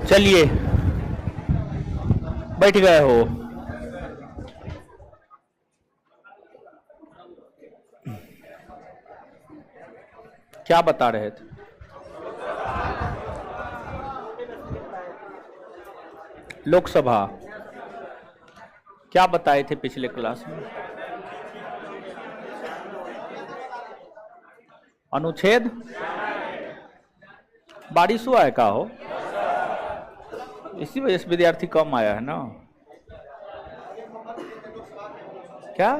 चलिए, बैठ गए हो? क्या बता रहे थे? लोकसभा क्या बताए थे पिछले क्लास में? अनुच्छेद। बारिश हुआ है का हो? इसी वजह से विद्यार्थी कम आया है ना? क्या?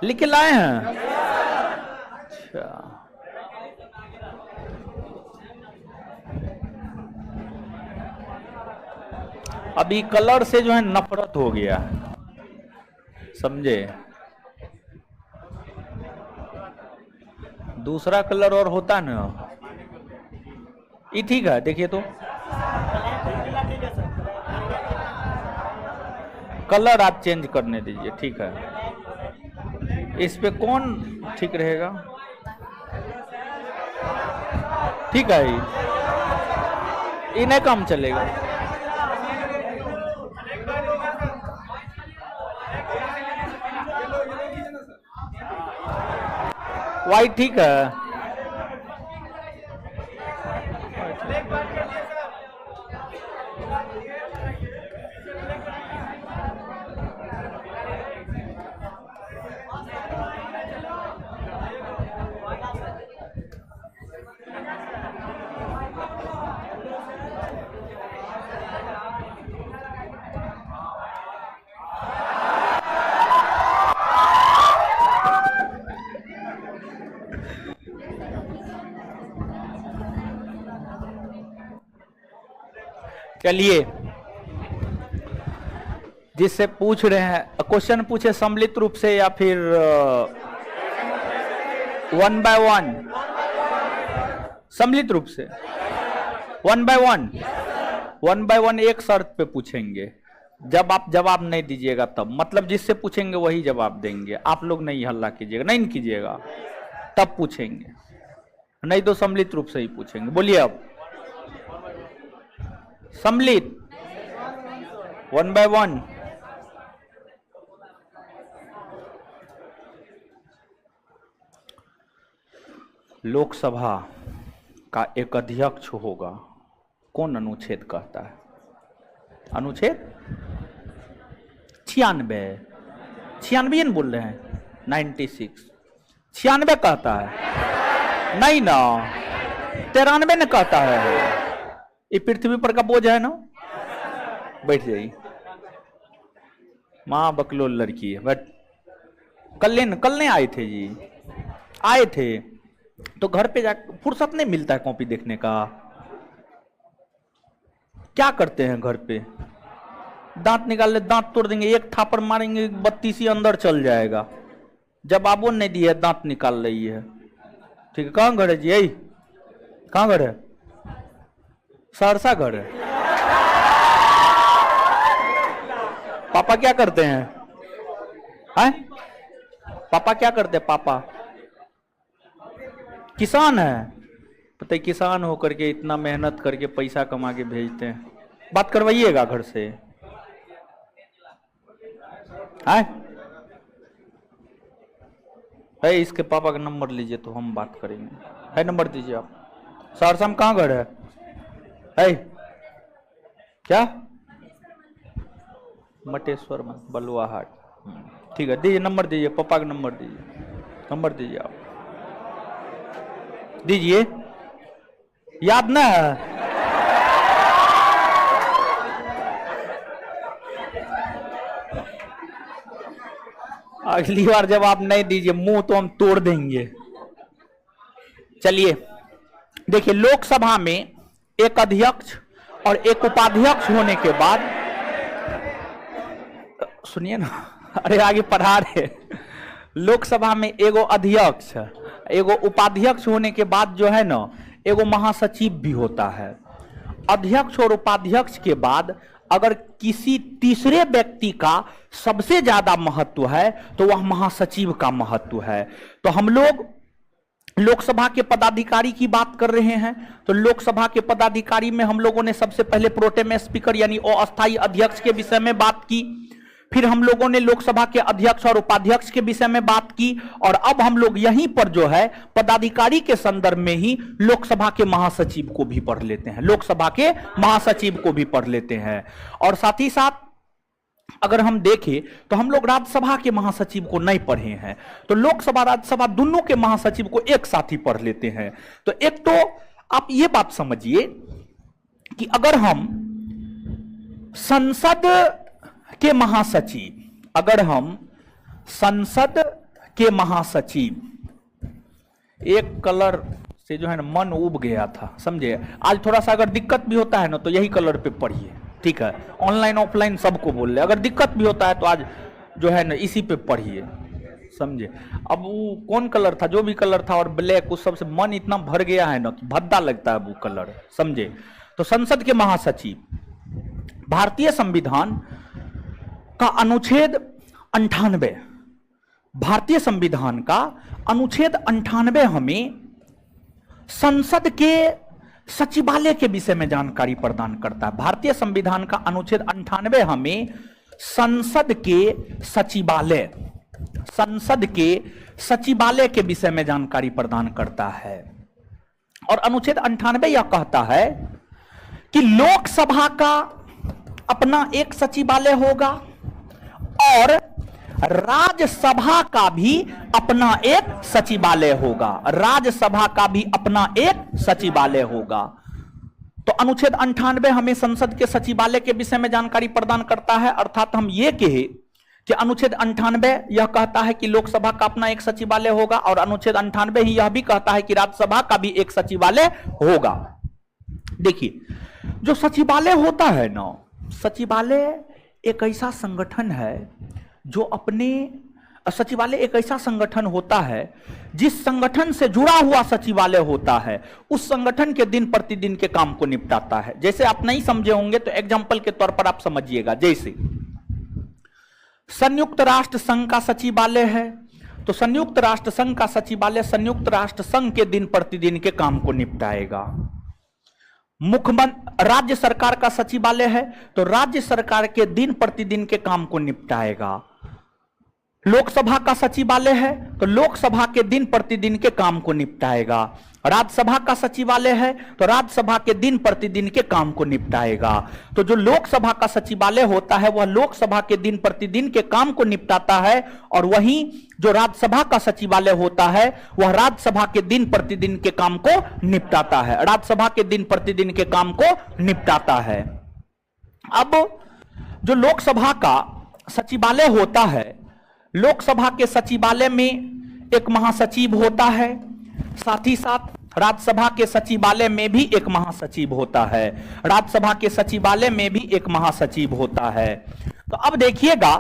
लिख के लाए हैं? अच्छा, अभी कलर से जो है नफरत हो गया, समझे? दूसरा कलर और होता ना, ये ठीक है। देखिए तो कलर आप चेंज करने दीजिए, ठीक है। इस पे कौन ठीक रहेगा? ठीक है, ये नहीं काम चलेगा। वाइट ठीक है। चलिए, जिससे पूछ रहे हैं क्वेश्चन पूछे सम्मिलित रूप से या फिर 1 by 1? सम्मिलित रूप से 1 by 1। 1 by 1 एक शर्त पे पूछेंगे, जब आप जवाब नहीं दीजिएगा तब, मतलब जिससे पूछेंगे वही जवाब देंगे। आप लोग नहीं हल्ला कीजिएगा, नहीं कीजिएगा, तब पूछेंगे, नहीं तो सम्मिलित रूप से ही पूछेंगे। बोलिए अब। सम्मिलित 1 by 1। लोकसभा का एक अध्यक्ष होगा, कौन अनुच्छेद कहता है? अनुच्छेद 96। 96 बोल रहे हैं? 96 96 कहता है? नहीं ना, 93 ने कहता है। ये पृथ्वी पर का बोझ है ना? बैठ जाइए, माँ बकलोल लड़की है। बट कल नहीं आए थे जी? आए थे तो घर पे जाकर फुर्सत नहीं मिलता है कॉपी देखने का। क्या करते हैं घर पे? दांत निकाल ले, दांत तोड़ देंगे, एक थापर मारेंगे 32 अंदर चल जाएगा। जवाब नहीं दिया, दांत निकाल रही है। ठीक है, कहाँ घर है जी? यही कहाँ घर है? सहरसा घर है। पापा क्या करते हैं? हैं? पापा क्या करते हैं? पापा किसान है। पता है, किसान होकर के इतना मेहनत करके पैसा कमा के भेजते हैं। बात करवाइएगा घर से। है इसके पापा का नंबर लीजिए तो हम बात करेंगे। है नंबर दीजिए आप। सहरसा में कहाँ घर है? क्या? मटेश्वर में, बलुआहाट। ठीक है, दीजिए नंबर, दीजिए पापा का नंबर दीजिए। नंबर दीजिए आप, दीजिए। याद ना है? अगली बार जब आप नहीं दीजिए मुंह तो हम तोड़ देंगे। चलिए देखिए, लोकसभा में एक अध्यक्ष और एक उपाध्यक्ष होने के बाद, सुनिए ना, अरे आगे पढ़ा रहे। लोकसभा में एगो अध्यक्ष एगो उपाध्यक्ष होने के बाद जो है ना, एगो महासचिव भी होता है। अध्यक्ष और उपाध्यक्ष के बाद अगर किसी तीसरे व्यक्ति का सबसे ज्यादा महत्व है तो वह महासचिव का महत्व है। तो हम लोग लोकसभा के पदाधिकारी की बात कर रहे हैं, तो लोकसभा के पदाधिकारी में हम लोगों ने सबसे पहले प्रोटेम स्पीकर यानी अस्थायी अध्यक्ष के विषय में बात की, फिर हम लोगों ने लोकसभा के अध्यक्ष और उपाध्यक्ष के विषय में बात की, और अब हम लोग यहीं पर जो है पदाधिकारी के संदर्भ में ही लोकसभा के महासचिव को भी पढ़ लेते हैं, लोकसभा के महासचिव को भी पढ़ लेते हैं। और साथ ही साथ अगर हम देखें तो हम लोग राज्यसभा के महासचिव को नहीं पढ़े हैं, तो लोकसभा राज्यसभा दोनों के महासचिव को एक साथ ही पढ़ लेते हैं। तो एक तो आप ये बात समझिए कि अगर हम संसद के महासचिव, अगर हम संसद के महासचिव, एक कलर से जो है ना मन उब गया था, समझे, आज थोड़ा सा अगर दिक्कत भी होता है ना तो यही कलर पे पढ़िए, ठीक है, ऑनलाइन ऑफलाइन सबको बोल रहे, अगर दिक्कत भी होता है तो आज जो है ना इसी पे पढ़िए, समझे। अब वो कौन कलर था, जो भी कलर था और ब्लैक, उस सबसे मन इतना भर गया है ना कि भद्दा लगता है वो कलर, समझे। तो संसद के महासचिव, भारतीय संविधान का अनुच्छेद 98, भारतीय संविधान का अनुच्छेद 98 हमें संसद के सचिवालय के विषय में जानकारी प्रदान करता है। भारतीय संविधान का अनुच्छेद 98 हमें संसद के सचिवालय, संसद के सचिवालय के विषय में जानकारी प्रदान करता है। और अनुच्छेद 98 यह कहता है कि लोकसभा का अपना एक सचिवालय होगा और राज्यसभा का भी अपना एक सचिवालय होगा, राज्यसभा का भी अपना एक सचिवालय होगा। तो अनुच्छेद 98 हमें संसद के सचिवालय के विषय में जानकारी प्रदान करता है, अर्थात हम ये कहे कि अनुच्छेद 98 यह कहता है कि लोकसभा का अपना एक सचिवालय होगा, और अनुच्छेद 98 ही यह भी कहता है कि राज्यसभा का भी एक सचिवालय होगा। देखिए, जो सचिवालय होता है ना, सचिवालय एक ऐसा संगठन है जो अपने, सचिवालय एक ऐसा संगठन होता है जिस संगठन से जुड़ा हुआ सचिवालय होता है, उस संगठन के दिन प्रतिदिन के काम को निपटाता है। जैसे आप नहीं समझे होंगे तो एग्जांपल के तौर पर आप समझिएगा, जैसे संयुक्त राष्ट्र संघ का सचिवालय है, तो संयुक्त राष्ट्र संघ का सचिवालय संयुक्त राष्ट्र संघ के दिन प्रतिदिन के काम को निपटाएगा। मुख्यमंत्री, राज्य सरकार का सचिवालय है तो राज्य सरकार के दिन प्रतिदिन के काम को निपटाएगा। लोकसभा का सचिवालय है तो लोकसभा के दिन प्रतिदिन के काम को निपटाएगा। राज्यसभा का सचिवालय है तो राज्यसभा के दिन प्रतिदिन के काम को निपटाएगा। तो जो लोकसभा का सचिवालय होता है वह लोकसभा के दिन प्रतिदिन के काम को निपटाता है, और वहीं जो राज्यसभा का सचिवालय होता है वह राज्यसभा के दिन प्रतिदिन के काम को निपटाता है, राज्यसभा के दिन प्रतिदिन के काम को निपटाता है। अब जो लोकसभा का सचिवालय होता है, लोकसभा के सचिवालय में एक महासचिव होता है, साथ ही साथ राज्यसभा के सचिवालय में भी एक महासचिव होता है, राज्यसभा के सचिवालय में भी एक महासचिव होता है। तो अब देखिएगा,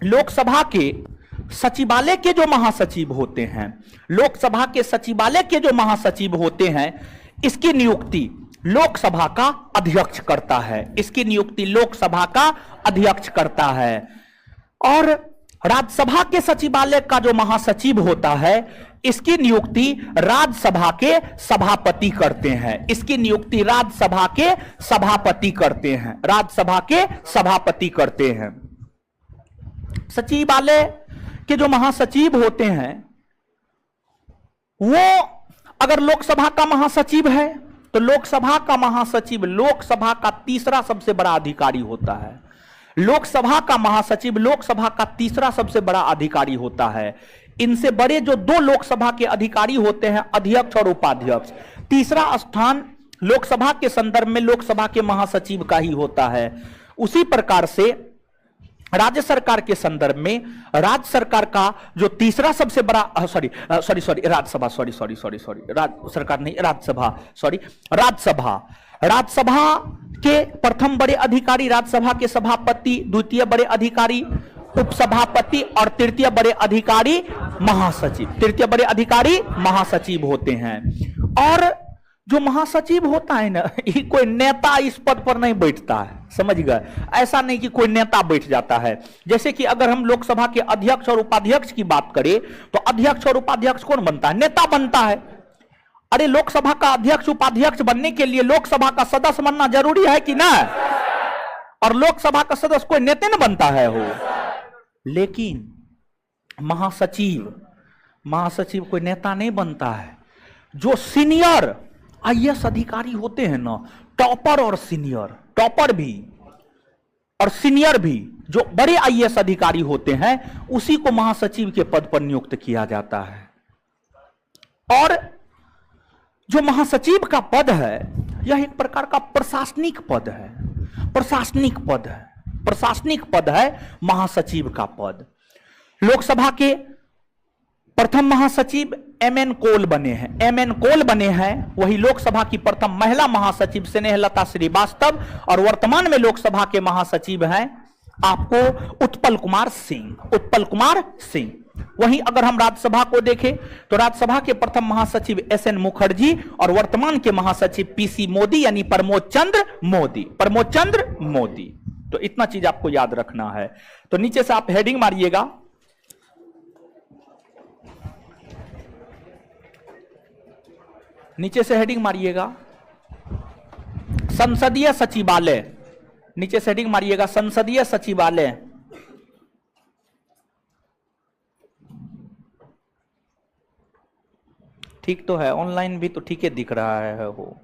लोकसभा के सचिवालय के जो महासचिव होते हैं, लोकसभा के सचिवालय के जो महासचिव होते हैं, इसकी नियुक्ति लोकसभा का अध्यक्ष करता है, इसकी नियुक्ति लोकसभा का अध्यक्ष करता है। और राज्यसभा के सचिवालय का जो महासचिव होता है, इसकी नियुक्ति राज्यसभा के सभापति करते हैं, इसकी नियुक्ति राज्यसभा के सभापति करते हैं, राज्यसभा के सभापति करते हैं। सचिवालय के जो महासचिव होते हैं वो अगर लोकसभा का महासचिव है तो लोकसभा का महासचिव लोकसभा का तीसरा सबसे बड़ा अधिकारी होता है, लोकसभा का महासचिव लोकसभा का तीसरा सबसे बड़ा अधिकारी होता है। इनसे बड़े जो दो लोकसभा के अधिकारी होते हैं, अध्यक्ष और उपाध्यक्ष, तीसरा स्थान लोकसभा के संदर्भ में लोकसभा के महासचिव का ही होता है। उसी प्रकार से राज्य सरकार के संदर्भ में राज्य सरकार का जो तीसरा सबसे बड़ा राज्यसभा के प्रथम बड़े अधिकारी राज्यसभा के सभापति, द्वितीय बड़े अधिकारी उपसभापति और तृतीय बड़े अधिकारी महासचिव, तृतीय बड़े अधिकारी महासचिव होते हैं। और जो महासचिव होता है ना, ये कोई नेता इस पद पर नहीं बैठता है, समझ गए। ऐसा नहीं कि कोई नेता बैठ जाता है। जैसे कि अगर हम लोकसभा के अध्यक्ष और उपाध्यक्ष की बात करें तो अध्यक्ष और उपाध्यक्ष कौन बनता है? नेता बनता है। अरे लोकसभा का अध्यक्ष उपाध्यक्ष बनने के लिए लोकसभा का सदस्य बनना जरूरी है कि ना? और लोकसभा का सदस्य कोई नेता न बनता है हो। लेकिन महासचिव कोई नेता नहीं बनता है। जो सीनियर आईएएस अधिकारी होते हैं ना, टॉपर और सीनियर, टॉपर भी और सीनियर भी, जो बड़े आईएएस अधिकारी होते हैं, उसी को महासचिव के पद पर नियुक्त किया जाता है। और जो महासचिव का पद है, यह एक प्रकार का प्रशासनिक पद है। प्रशासनिक पद है महासचिव का पद। लोकसभा के प्रथम महासचिव एमएन कोल बने हैं। वही लोकसभा की प्रथम महिला महासचिव स्नेहलता श्रीवास्तव, और वर्तमान में लोकसभा के महासचिव हैं आपको उत्पल कुमार सिंह। वहीं अगर हम राज्यसभा को देखें तो राज्यसभा के प्रथम महासचिव एसएन मुखर्जी, और वर्तमान के महासचिव पीसी मोदी यानी प्रमोद चंद्र मोदी। तो इतना चीज आपको याद रखना है। तो नीचे से आप हेडिंग मारिएगा, संसदीय सचिवालय। नीचे से हेडिंग मारिएगा संसदीय सचिवालय। ठीक तो है, ऑनलाइन भी तो ठीक है दिख रहा है हो।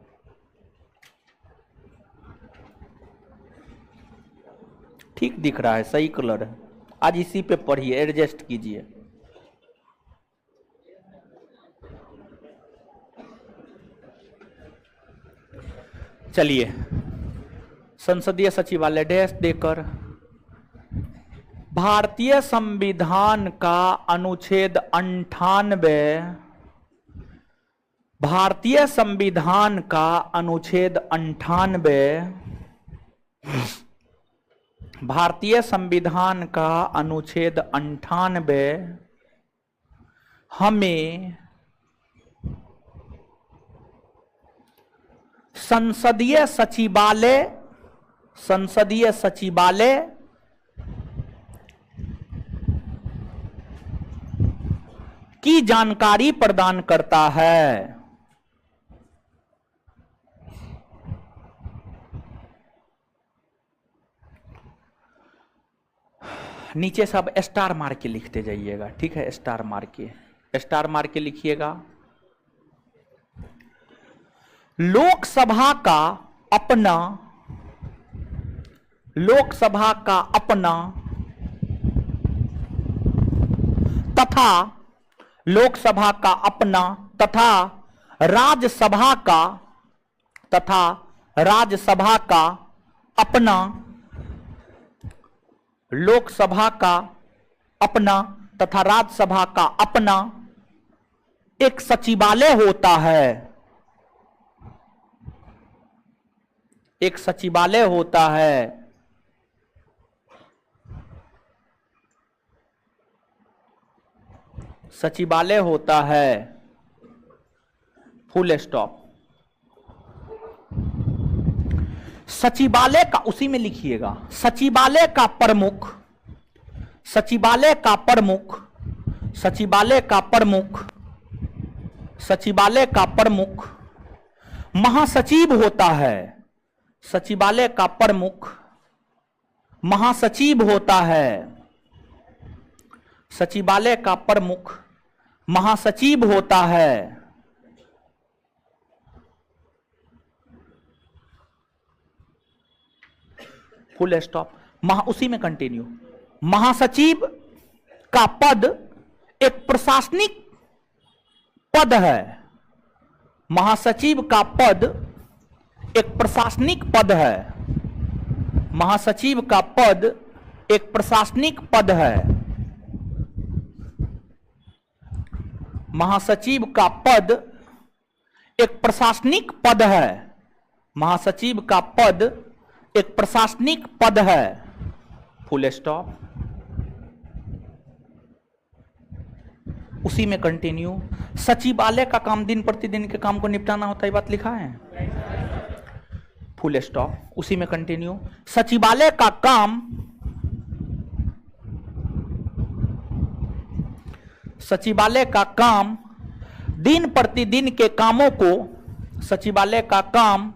ठीक दिख रहा है, सही कलर है। आज इसी पे पढ़िए, एडजस्ट कीजिए। चलिए, संसदीय सचिवालय डैश देकर भारतीय संविधान का अनुच्छेद 98, भारतीय संविधान का अनुच्छेद 98, भारतीय संविधान का अनुच्छेद 98 हमें संसदीय सचिवालय की जानकारी प्रदान करता है। नीचे सब स्टार मार के लिखते जाइएगा, ठीक है? स्टार मार के लिखिएगा। लोकसभा का अपना तथा लोकसभा का अपना तथा राज्यसभा का अपना, लोकसभा का अपना तथा राज्यसभा का अपना एक सचिवालय होता है। एक सचिवालय होता है। सचिवालय होता है, फुल स्टॉप। सचिवालय का, उसी में लिखिएगा, सचिवालय का प्रमुख महासचिव होता है। सचिवालय का प्रमुख महासचिव होता है। सचिवालय का प्रमुख महासचिव होता है। Full stop. उसी में कंटिन्यू। महासचिव का पद एक प्रशासनिक पद है। महासचिव का पद एक प्रशासनिक पद है। महासचिव का पद एक प्रशासनिक पद है। महासचिव का पद एक प्रशासनिक पद है। महासचिव का पद एक प्रशासनिक पद है। Full stop. उसी में कंटिन्यू। सचिवालय का काम दिन प्रतिदिन के काम को निपटाना होता है, ये बात लिखा है, फुल स्टॉप, उसी में कंटिन्यू। सचिवालय का काम, सचिवालय का काम दिन प्रतिदिन के कामों को, सचिवालय का काम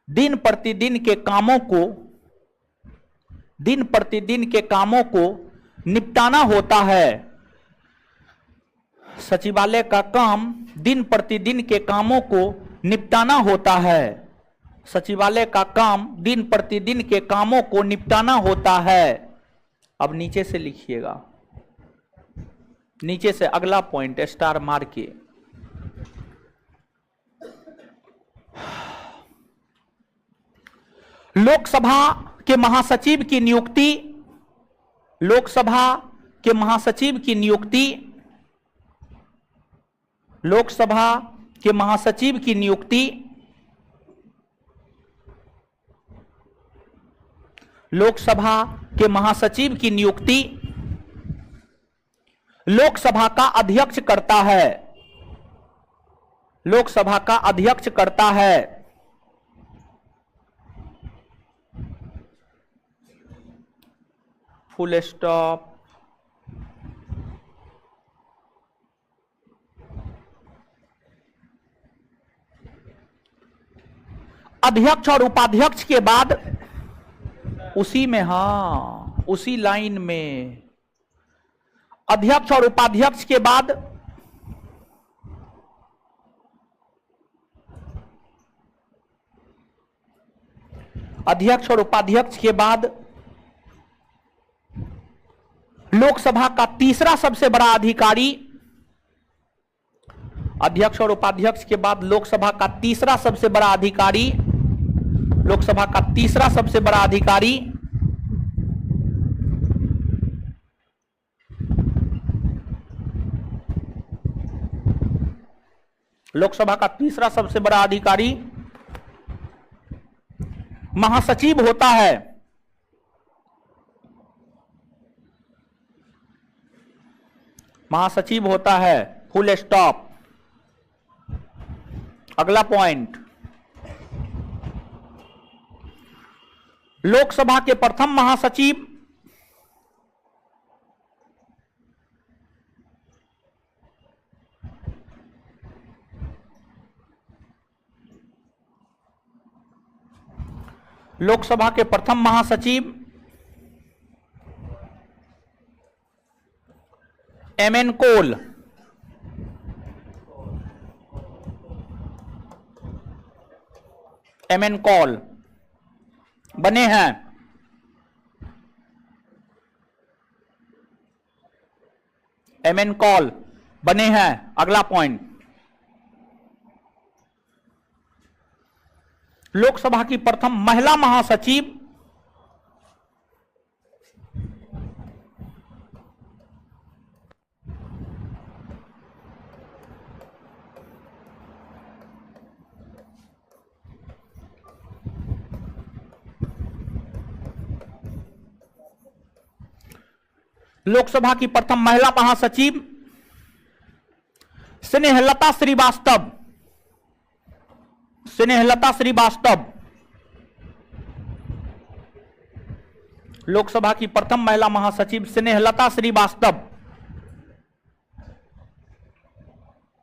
दिन प्रतिदिन के कामों को, दिन प्रतिदिन के कामों को निपटाना होता है। सचिवालय का काम दिन प्रतिदिन के कामों को निपटाना होता है। सचिवालय का काम दिन प्रतिदिन के कामों को निपटाना होता है। अब नीचे से लिखिएगा, नीचे से अगला पॉइंट स्टार मार के। लोकसभा के महासचिव की नियुक्ति, लोकसभा के महासचिव की नियुक्ति, लोकसभा के महासचिव की नियुक्ति, लोकसभा के महासचिव की नियुक्ति लोकसभा का अध्यक्ष करता है। लोकसभा का अध्यक्ष करता है। Full stop. अध्यक्ष और उपाध्यक्ष के बाद उसी में, हां उसी लाइन में, अध्यक्ष और उपाध्यक्ष के बाद अध्यक्ष और उपाध्यक्ष के बाद लोकसभा का तीसरा सबसे बड़ा अधिकारी, अध्यक्ष और उपाध्यक्ष के बाद लोकसभा का तीसरा सबसे बड़ा अधिकारी, लोकसभा का तीसरा सबसे बड़ा अधिकारी लोकसभा का तीसरा सबसे बड़ा अधिकारी महासचिव होता है। महासचिव होता है। Full stop. अगला पॉइंट, लोकसभा के प्रथम महासचिव लोकसभा के प्रथम महासचिव एमएन कोल, एमएन कॉल बने हैं। एमएन कॉल बने हैं। अगला पॉइंट, लोकसभा की प्रथम महिला महासचिव लोकसभा की प्रथम महिला महासचिव स्नेहलता श्रीवास्तव, स्नेहलता श्रीवास्तव। लोकसभा की प्रथम महिला महासचिव स्नेहलता श्रीवास्तव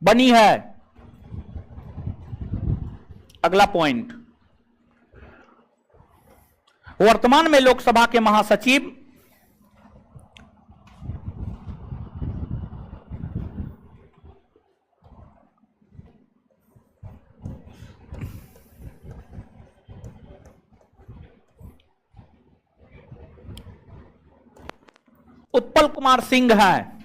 बनी है। अगला पॉइंट, वर्तमान में लोकसभा के महासचिव उत्पल कुमार सिंह हैं।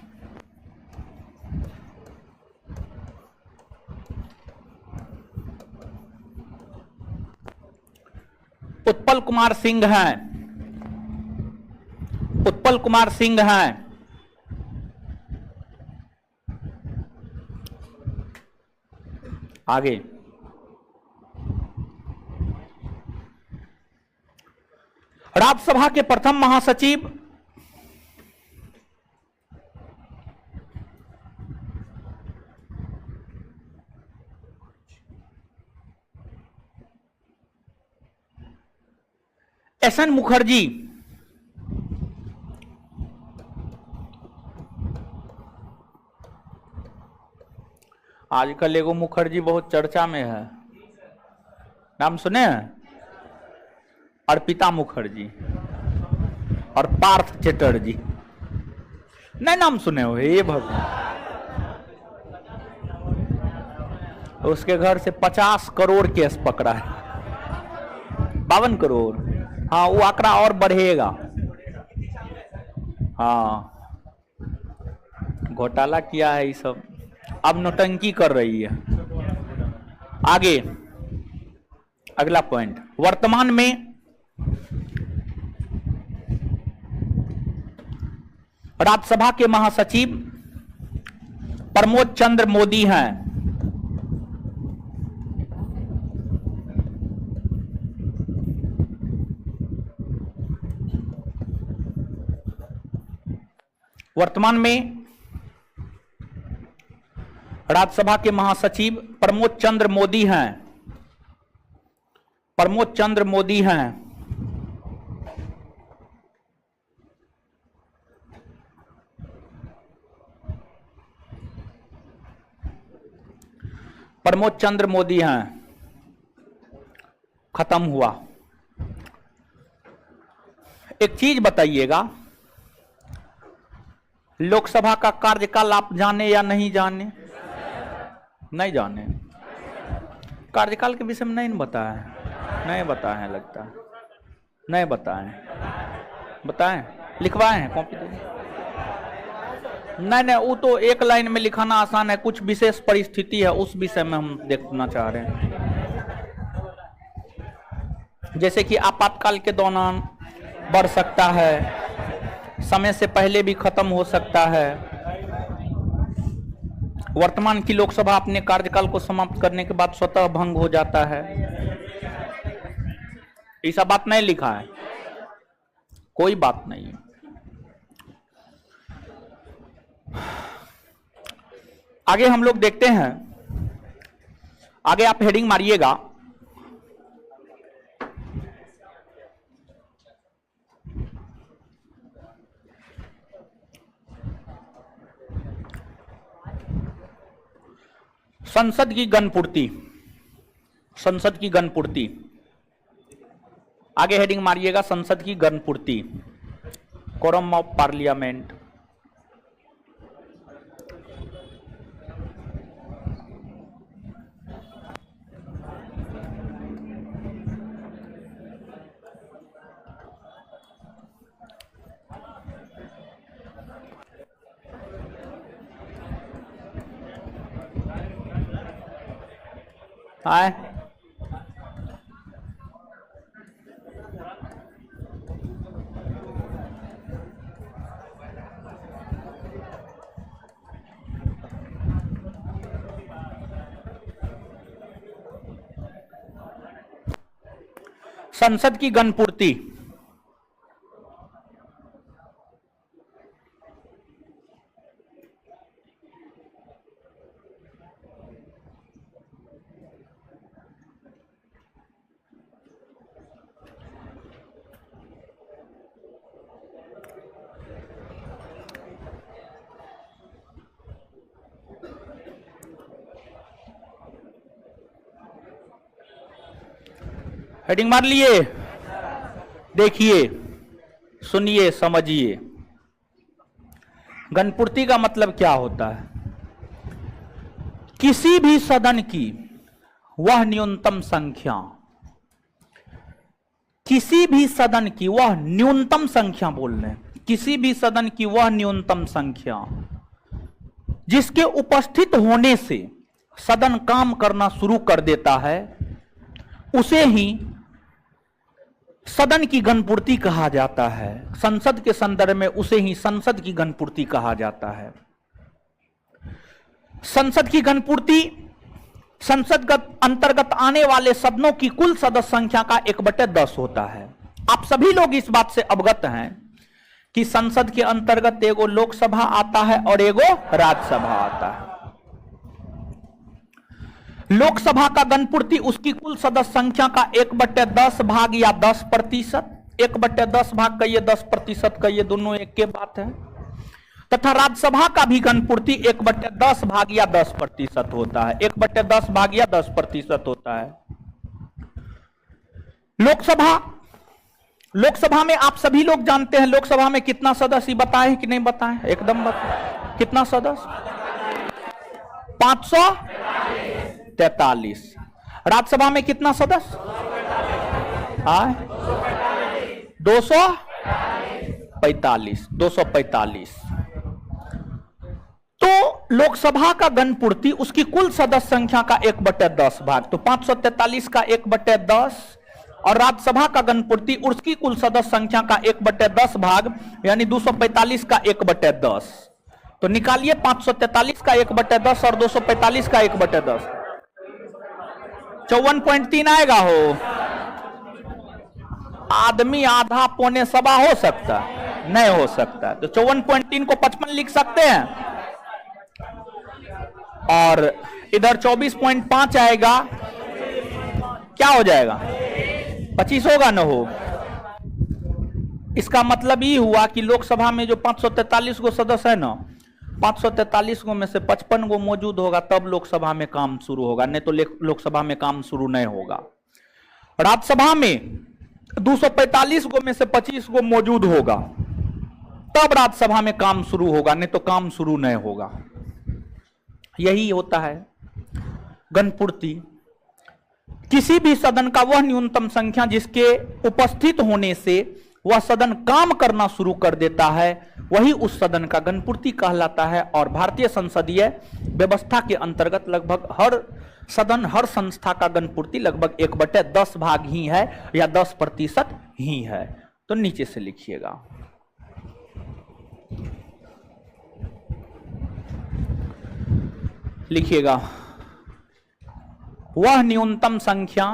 उत्पल कुमार सिंह हैं। उत्पल कुमार सिंह हैं। आगे, राज्यसभा के प्रथम महासचिव एस.एन. मुखर्जी, आजकल एगो मुखर्जी बहुत चर्चा में है, नाम सुने हैं? अर्पिता मुखर्जी और पार्थ चटर्जी, नहीं नाम सुने हो? ये भगवान, उसके घर से 50 करोड़ केस पकड़ा है, 52 करोड़। हाँ, वो आंकड़ा और बढ़ेगा। हाँ, घोटाला किया है ये सब, अब नौटंकी कर रही है। आगे अगला पॉइंट, वर्तमान में राज्यसभा के महासचिव प्रमोद चंद्र मोदी हैं। वर्तमान में राज्यसभा के महासचिव प्रमोद चंद्र मोदी हैं। प्रमोद चंद्र मोदी हैं। प्रमोद चंद्र मोदी हैं। खत्म हुआ। एक चीज बताइएगा, लोकसभा का कार्यकाल आप जाने या नहीं जाने? नहीं जाने। कार्यकाल के विषय में नहीं बताया, नहीं बताए हैं, लगता है नहीं बताए, बताएं, लिखवाए हैं कॉपी दे? नहीं, वो तो एक लाइन में लिखाना आसान है, कुछ विशेष परिस्थिति है उस विषय में हम देखना चाह रहे हैं। जैसे कि आपातकाल के दौरान बढ़ सकता है, समय से पहले भी खत्म हो सकता है। वर्तमान की लोकसभा अपने कार्यकाल को समाप्त करने के बाद स्वतः भंग हो जाता है। ऐसा बात नहीं लिखा है, कोई बात नहीं है। आगे हम लोग देखते हैं, आगे आप हेडिंग मारिएगा, संसद की गणपूर्ति, संसद की गणपूर्ति। आगे हेडिंग मारिएगा, संसद की गणपूर्ति, कोरम ऑफ पार्लियामेंट। आए संसद की गणपूर्ति। हेडिंग मार लिए, देखिए, सुनिए, समझिए। गणपूर्ति का मतलब क्या होता है? किसी भी सदन की वह न्यूनतम संख्या, किसी भी सदन की वह न्यूनतम संख्या, बोल रहे हैं, किसी भी सदन की वह न्यूनतम संख्या जिसके उपस्थित होने से सदन काम करना शुरू कर देता है, उसे ही सदन की गणपूर्ति कहा जाता है। संसद के संदर्भ में उसे ही संसद की गणपूर्ति कहा जाता है। संसद की गणपूर्ति संसद अंतर्गत आने वाले सदनों की कुल सदस्य संख्या का 1/10 होता है। आप सभी लोग इस बात से अवगत हैं कि संसद के अंतर्गत एगो लोकसभा आता है और एगो राज्यसभा आता है। लोकसभा का गणपूर्ति उसकी कुल सदस्य संख्या का 1/10 भाग या 10%, 1/10 भाग कहिए, 10% कहिए, दोनों एक के बात है। तथा राज्यसभा का भी गणपूर्ति 1/10 भाग या 10% होता है, 1/10 भाग या 10% होता है। लोकसभा में आप सभी लोग जानते हैं, लोकसभा में कितना सदस्य बताएं कि नहीं बताएं? एकदम बताएं, कितना सदस्य? 543। राज्यसभा में कितना सदस्य? 245। तो लोकसभा का गणपूर्ति उसकी कुल सदस्य संख्या का 1/10 भाग, तो 543 का 1/10, और राज्यसभा का गणपूर्ति उसकी कुल सदस्य संख्या का 1/10 भाग, यानी 245 का 1/10। तो निकालिए 543 का 1/10 और 245 का 1/10, 54.3 आएगा। हो आदमी आधा पौने सवा हो सकता है? नहीं हो सकता। तो 54.3 को 55 लिख सकते हैं, और इधर 24.5 आएगा, क्या हो जाएगा? 25 होगा न हो। इसका मतलब ये हुआ कि लोकसभा में जो 543 गो सदस्य है ना, 543 गो में से 55 गो मौजूद होगा, तब लोकसभा में काम शुरू होगा, नहीं तो लोकसभा में काम शुरू नहीं होगा। राज्यसभा में 245 गो में से 25 गो मौजूद होगा, तब राज्यसभा में काम शुरू होगा, नहीं तो काम शुरू नहीं होगा। यही होता है गणपूर्ति। किसी भी सदन का वह न्यूनतम संख्या जिसके उपस्थित होने से वह सदन काम करना शुरू कर देता है, वही उस सदन का गणपूर्ति कहलाता है। और भारतीय संसदीय व्यवस्था के अंतर्गत लगभग हर सदन, हर संस्था का गणपूर्ति लगभग 1/10 भाग ही है या 10% ही है। तो नीचे से लिखिएगा, लिखिएगा वह न्यूनतम संख्या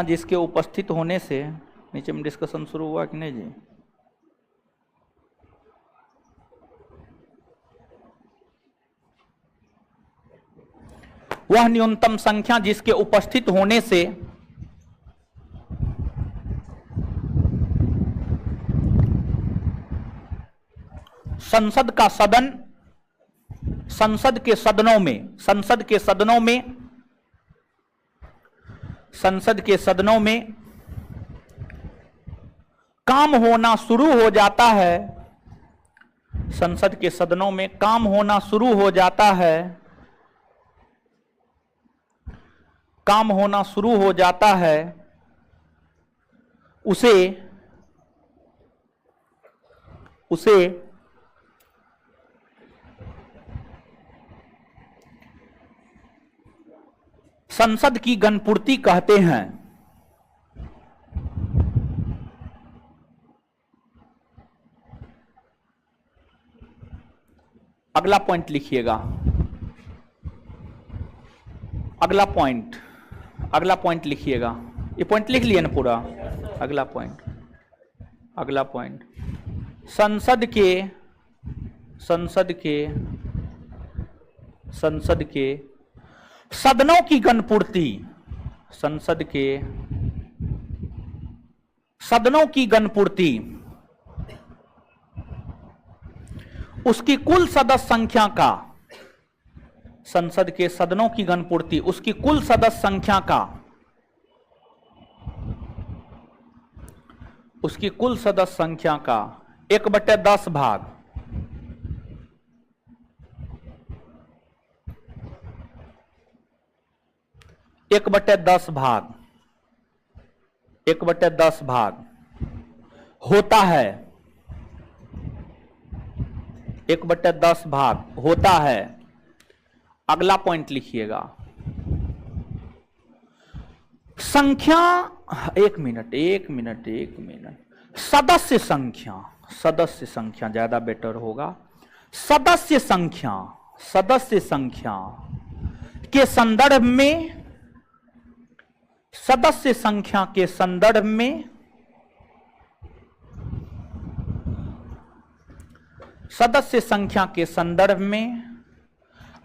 जिसके उपस्थित होने से नीचे में डिस्कशन शुरू हुआ कि नहीं जी? वह न्यूनतम संख्या जिसके उपस्थित होने से संसद के सदनों में काम होना शुरू हो जाता है। संसद के सदनों में काम होना शुरू हो जाता है, काम होना शुरू हो जाता है, उसे संसद की गणपूर्ति कहते हैं। अगला पॉइंट लिखिएगा, अगला पॉइंट लिखिएगा। ये पॉइंट लिख लिए ना पूरा? अगला पॉइंट संसद के सदनों की गणपूर्ति, सदनों की गणपूर्ति उसकी कुल सदस्य संख्या का, संसद के सदनों की गणपूर्ति उसकी कुल सदस्य संख्या का, उसकी कुल सदस्य संख्या का 1/10 भाग, 1/10 भाग होता है, 1/10 भाग होता है। अगला पॉइंट लिखिएगा, संख्या, एक मिनट, सदस्य संख्या ज्यादा बेटर होगा। सदस्य संख्या के संदर्भ में, सदस्य संख्या के संदर्भ में, सदस्य संख्या के संदर्भ में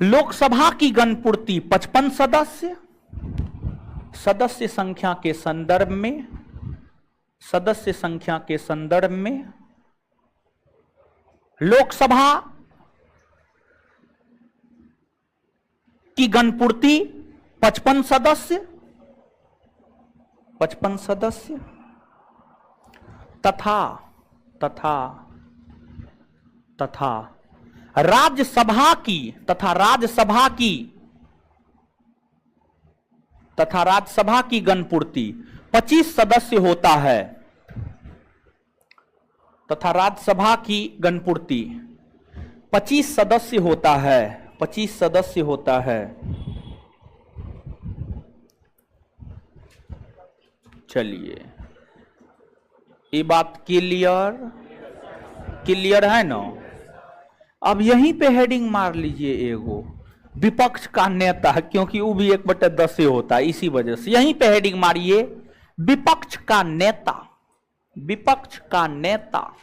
लोकसभा की गणपूर्ति 55 सदस्य, सदस्य संख्या के संदर्भ में, सदस्य संख्या के संदर्भ में लोकसभा की गणपूर्ति 55 सदस्य, 55 सदस्य तथा तथा तथा राज्यसभा की, तथा राज्यसभा की, तथा राज्यसभा की गणपूर्ति 25 सदस्य होता है, तथा राज्यसभा की गणपूर्ति 25 सदस्य होता है, 25 सदस्य होता है। चलिए, ये बात क्लियर है ना। अब यहीं पे हेडिंग मार लीजिए एगो विपक्ष का नेता, क्योंकि वो भी 1/10 से होता है, इसी वजह से यहीं पे हेडिंग मारिए विपक्ष का नेता, विपक्ष का नेता,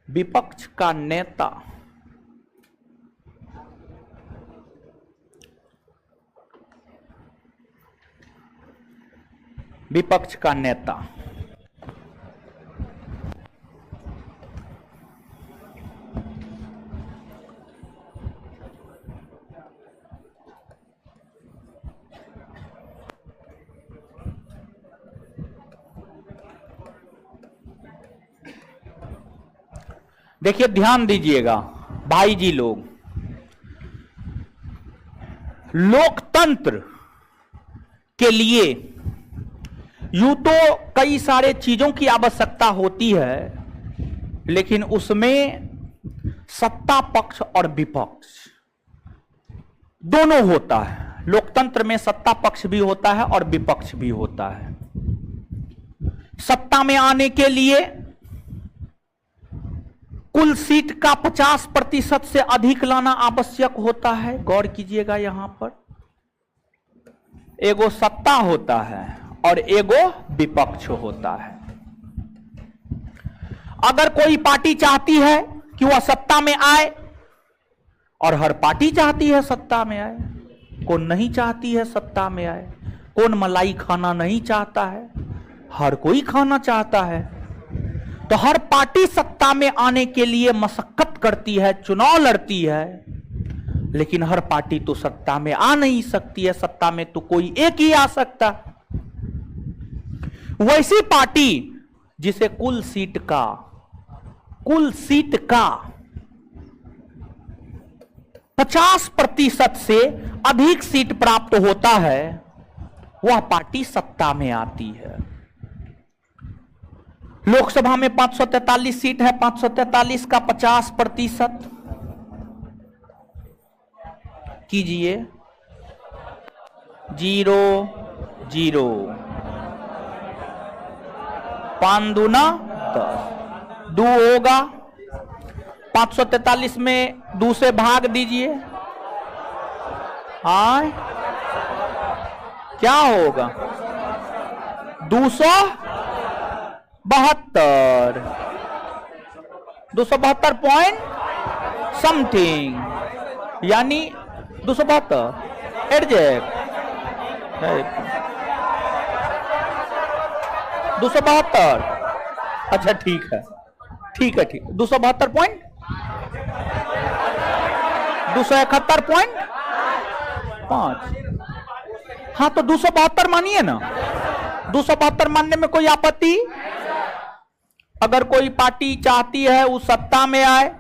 विपक्ष का नेता। विपक्ष का नेता देखिए, ध्यान दीजिएगा भाई जी लोग, लोकतंत्र के लिए यूं तो कई सारे चीजों की आवश्यकता होती है, लेकिन उसमें सत्ता पक्ष और विपक्ष दोनों होता है। लोकतंत्र में सत्ता पक्ष भी होता है और विपक्ष भी होता है। सत्ता में आने के लिए कुल सीट का 50% से अधिक लाना आवश्यक होता है। गौर कीजिएगा, यहां पर एगो सत्ता होता है और एगो विपक्ष होता है। अगर कोई पार्टी चाहती है कि वह सत्ता में आए, और हर पार्टी चाहती है सत्ता में आए, कौन नहीं चाहती है सत्ता में आए? कौन मलाई खाना नहीं चाहता है? हर कोई खाना चाहता है। तो हर पार्टी सत्ता में आने के लिए मशक्कत करती है, चुनाव लड़ती है, लेकिन हर पार्टी तो सत्ता में आ नहीं सकती है। सत्ता में तो कोई एक ही आ सकता। वैसी पार्टी जिसे कुल सीट का 50% से अधिक सीट प्राप्त होता है, वह पार्टी सत्ता में आती है। लोकसभा में 543 सीट है, 543 का 50% कीजिए, 0 0, 5 दूना 10, 2 होगा। 543 में 2 से भाग दीजिए, हाँ क्या होगा? 272, 272 पॉइंट समथिंग, यानी 272 एडजेक्ट 272। अच्छा ठीक है, ठीक है, ठीक। 272 पॉइंट 271.5। हाँ तो 272 मानिए ना, 272 मानने में कोई आपत्ति? अगर कोई पार्टी चाहती है वो सत्ता में आए,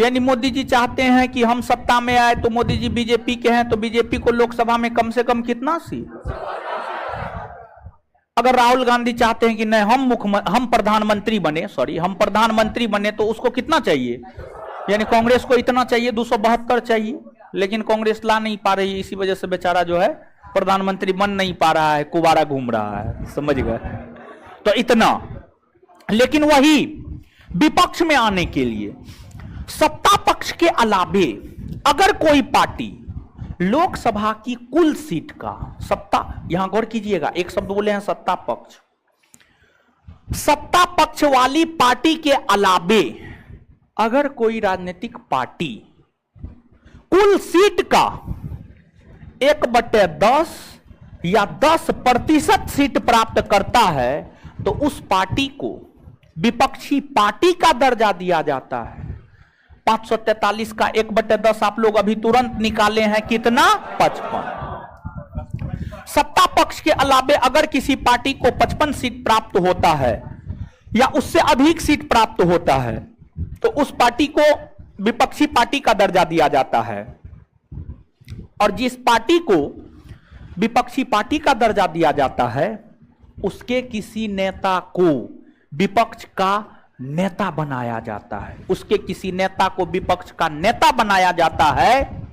यानी मोदी जी चाहते हैं कि हम सत्ता में आए, तो मोदी जी बीजेपी के हैं, तो बीजेपी को लोकसभा में कम से कम कितना सीट? अगर राहुल गांधी चाहते हैं कि नहीं हम प्रधानमंत्री बने, हम प्रधानमंत्री बने, तो उसको कितना चाहिए? यानी कांग्रेस को इतना चाहिए, 272 चाहिए, लेकिन कांग्रेस ला नहीं पा रही है। इसी वजह से बेचारा जो है प्रधानमंत्री बन नहीं पा रहा है, कुबारा घूम रहा है, समझ गए? तो इतना। लेकिन वही विपक्ष में आने के लिए सत्ता पक्ष के अलावे अगर कोई पार्टी लोकसभा की कुल सीट का सत्ता, यहां गौर कीजिएगा, एक शब्द बोले हैं सत्ता पक्ष, सत्ता पक्ष वाली पार्टी के अलावे अगर कोई राजनीतिक पार्टी कुल सीट का 1/10 या 10% सीट प्राप्त करता है तो उस पार्टी को विपक्षी पार्टी का दर्जा दिया जाता है। 543 का 1/10 आप लोग अभी तुरंत निकाले हैं, कितना? 55। सत्ता पक्ष के अलावे अगर किसी पार्टी को 55 सीट प्राप्त होता है या उससे अधिक सीट प्राप्त होता है तो उस पार्टी को विपक्षी पार्टी का दर्जा दिया जाता है, और जिस पार्टी को विपक्षी पार्टी का दर्जा दिया जाता है उसके किसी नेता को विपक्ष का नेता बनाया जाता है, उसके किसी नेता को विपक्ष का नेता बनाया जाता है,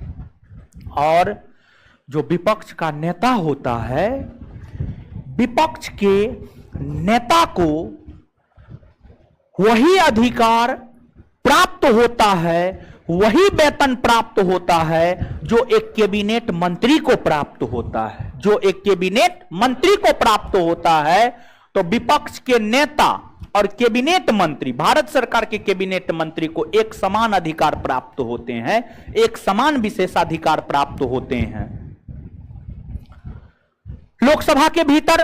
और जो विपक्ष का नेता होता है विपक्ष के नेता को वही अधिकार प्राप्त होता है, वही वेतन प्राप्त होता है जो एक कैबिनेट मंत्री को प्राप्त होता है, जो एक कैबिनेट मंत्री को प्राप्त होता है। तो विपक्ष के नेता और कैबिनेट मंत्री, भारत सरकार के कैबिनेट मंत्री को एक समान अधिकार प्राप्त होते हैं, एक समान विशेषाधिकार प्राप्त होते हैं। लोकसभा के भीतर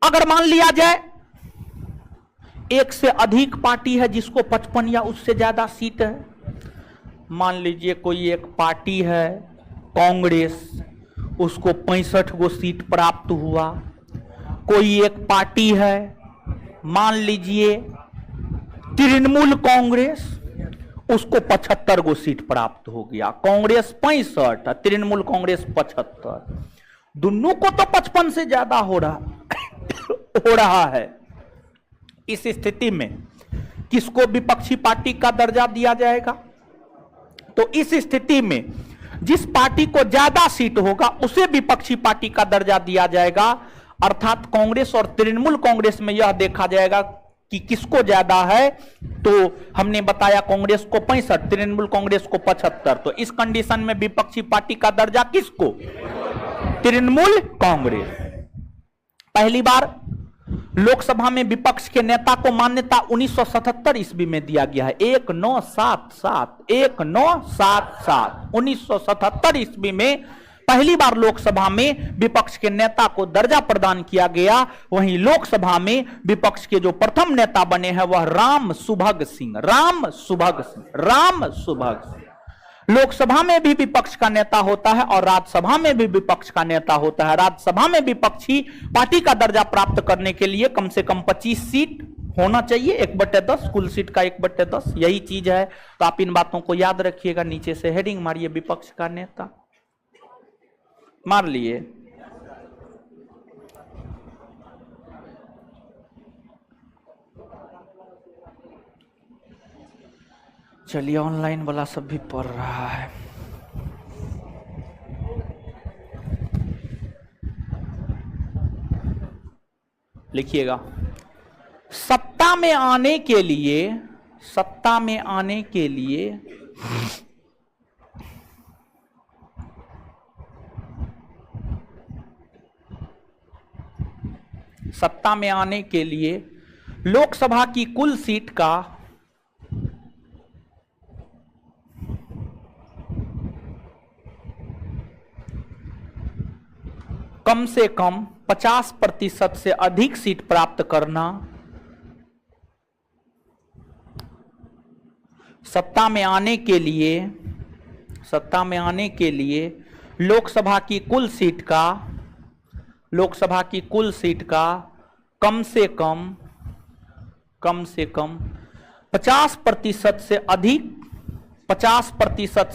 अगर मान लिया जाए एक से अधिक पार्टी है जिसको 55 या उससे ज्यादा सीट है, मान लीजिए कोई एक पार्टी है कांग्रेस, उसको 65 गो सीट प्राप्त हुआ, कोई एक पार्टी है मान लीजिए तृणमूल कांग्रेस, उसको 75 गो सीट प्राप्त हो गया, कांग्रेस 65 तृणमूल कांग्रेस 75, दोनों को तो 55 से ज्यादा हो रहा है। इस स्थिति में किसको विपक्षी पार्टी का दर्जा दिया जाएगा? तो इस स्थिति में जिस पार्टी को ज्यादा सीट होगा उसे विपक्षी पार्टी का दर्जा दिया जाएगा, अर्थात कांग्रेस और तृणमूल कांग्रेस में यह देखा जाएगा कि किसको ज्यादा है। तो हमने बताया कांग्रेस को 65, तृणमूल कांग्रेस को 75, तो इस कंडीशन में विपक्षी पार्टी का दर्जा किसको? तृणमूल कांग्रेस। पहली बार लोकसभा में विपक्ष के नेता को मान्यता 1977 ईस्वी में दिया गया है, 1977 1977 ईस्वी में पहली बार लोकसभा में विपक्ष के नेता को दर्जा प्रदान किया गया। वहीं लोकसभा में विपक्ष के जो प्रथम नेता बने हैं वह राम सुभग सिंह। लोकसभा में भी विपक्ष का नेता होता है और राज्यसभा में भी विपक्ष का नेता होता है। राज्यसभा में विपक्षी पार्टी का दर्जा प्राप्त करने के लिए कम से कम 25 सीट होना चाहिए, 1/10, कुल सीट का 1/10, यही चीज है। तो आप इन बातों को याद रखिएगा। नीचे से हेडिंग मारिए, विपक्ष का नेता मार लिए। चलिए, ऑनलाइन वाला सब भी पढ़ रहा है। लिखिएगा, सत्ता में आने के लिए सत्ता में आने के लिए लोकसभा की कुल सीट का कम से कम 50% से अधिक सीट प्राप्त करना सत्ता में आने के लिए लोकसभा की कुल सीट का कम से कम 50% से अधिक 50%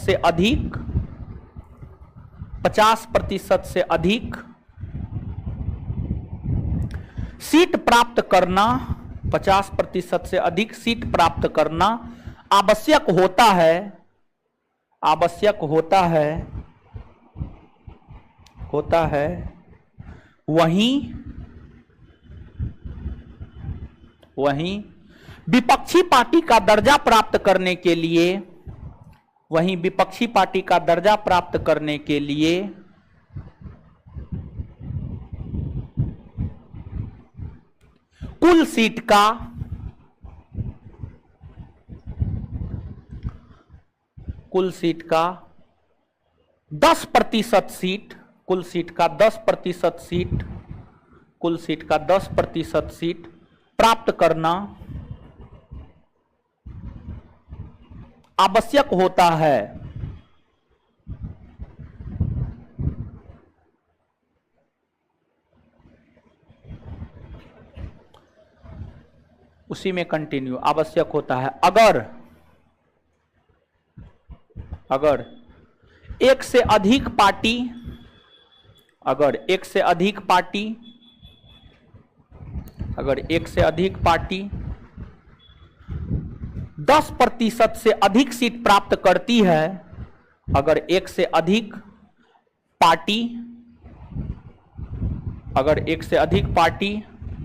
से अधिक सीट प्राप्त करना 50% से अधिक सीट प्राप्त करना आवश्यक होता है। वहीं विपक्षी पार्टी का दर्जा प्राप्त करने के लिए, वहीं विपक्षी पार्टी का दर्जा प्राप्त करने के लिए कुल सीट का 10% सीट, कुल सीट का 10% सीट, कुल सीट का 10% सीट प्राप्त करना आवश्यक होता है। उसी में कंटिन्यू, आवश्यक होता है अगर एक से अधिक पार्टी, अगर एक से अधिक पार्टी 10% से अधिक सीट प्राप्त करती है, अगर एक से अधिक पार्टी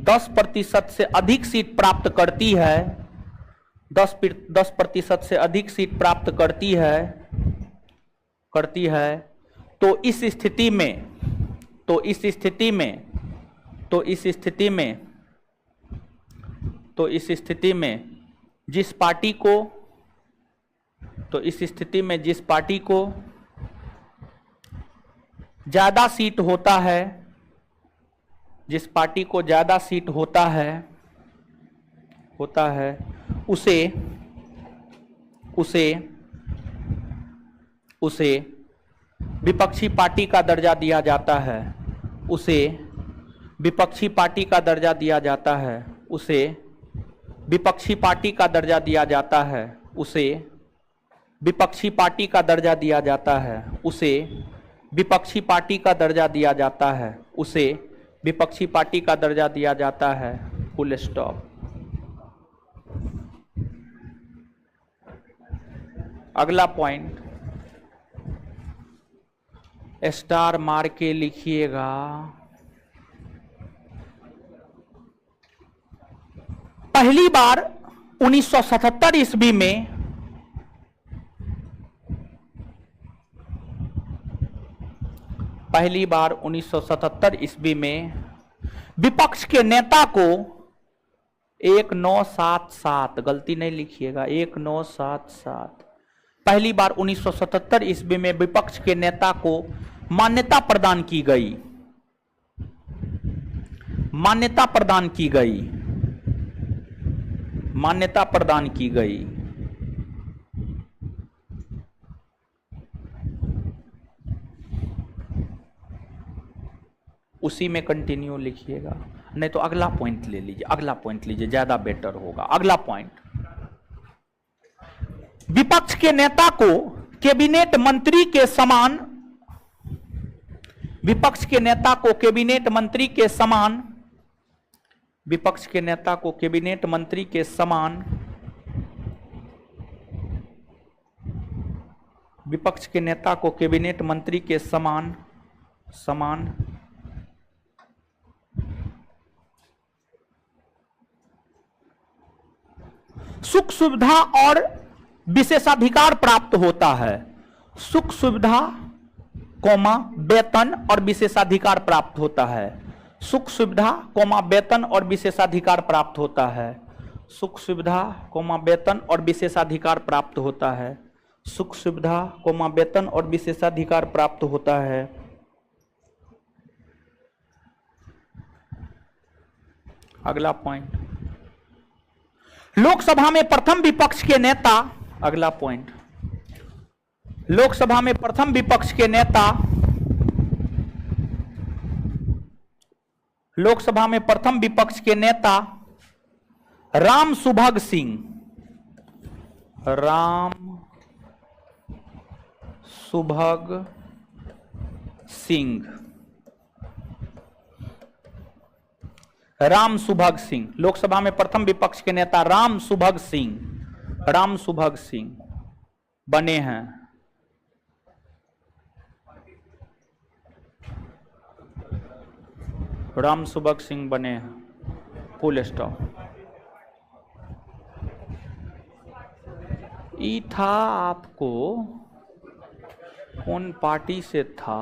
10% से अधिक सीट प्राप्त करती है, 10% से अधिक सीट प्राप्त करती है, तो इस स्थिति में जिस पार्टी को ज्यादा सीट होता है, जिस पार्टी को ज्यादा सीट होता है उसे विपक्षी पार्टी का दर्जा दिया जाता है, उसे विपक्षी पार्टी का दर्जा दिया जाता है, उसे विपक्षी पार्टी का दर्जा दिया जाता है, उसे विपक्षी पार्टी का दर्जा दिया जाता है, उसे विपक्षी पार्टी का दर्जा दिया जाता है, उसे विपक्षी पार्टी का दर्जा दिया जाता है। Full stop. अगला पॉइंट स्टार मार के लिखिएगा। पहली बार 1977 ईस्वी में विपक्ष के नेता को 1977, गलती नहीं लिखिएगा, 1977, पहली बार 1977 ईस्वी में विपक्ष के नेता को मान्यता प्रदान की गई, मान्यता प्रदान की गई, मान्यता प्रदान की गई। उसी में कंटिन्यू लिखिएगा, नहीं तो अगला पॉइंट ले लीजिए, अगला पॉइंट लीजिए, ज्यादा बेटर होगा। अगला पॉइंट, विपक्ष के नेता को कैबिनेट मंत्री के समान, विपक्ष के नेता को कैबिनेट मंत्री के समान, विपक्ष के नेता को कैबिनेट मंत्री के समान, विपक्ष के नेता को कैबिनेट मंत्री के समान सुख सुविधा और विशेषाधिकार प्राप्त होता है। सुख सुविधा कौमा वेतन और विशेषाधिकार प्राप्त होता है। सुख सुविधा कौमा वेतन और विशेषाधिकार प्राप्त होता है। सुख सुविधा कौमा वेतन और विशेषाधिकार प्राप्त होता है। सुख सुविधा कौमा वेतन और विशेषाधिकार प्राप्त होता है। अगला पॉइंट, लोकसभा में प्रथम विपक्ष के नेता, अगला पॉइंट, लोकसभा में प्रथम विपक्ष के नेता, लोकसभा में प्रथम विपक्ष के नेता राम सुभग सिंह, राम सुभग सिंह, राम सुभग सिंह, लोकसभा में प्रथम विपक्ष के नेता राम सुभग सिंह, राम सुभग सिंह बने हैं। राम सुभग सिंह बने हैं। Full stop. ई था आपको कौन पार्टी से था?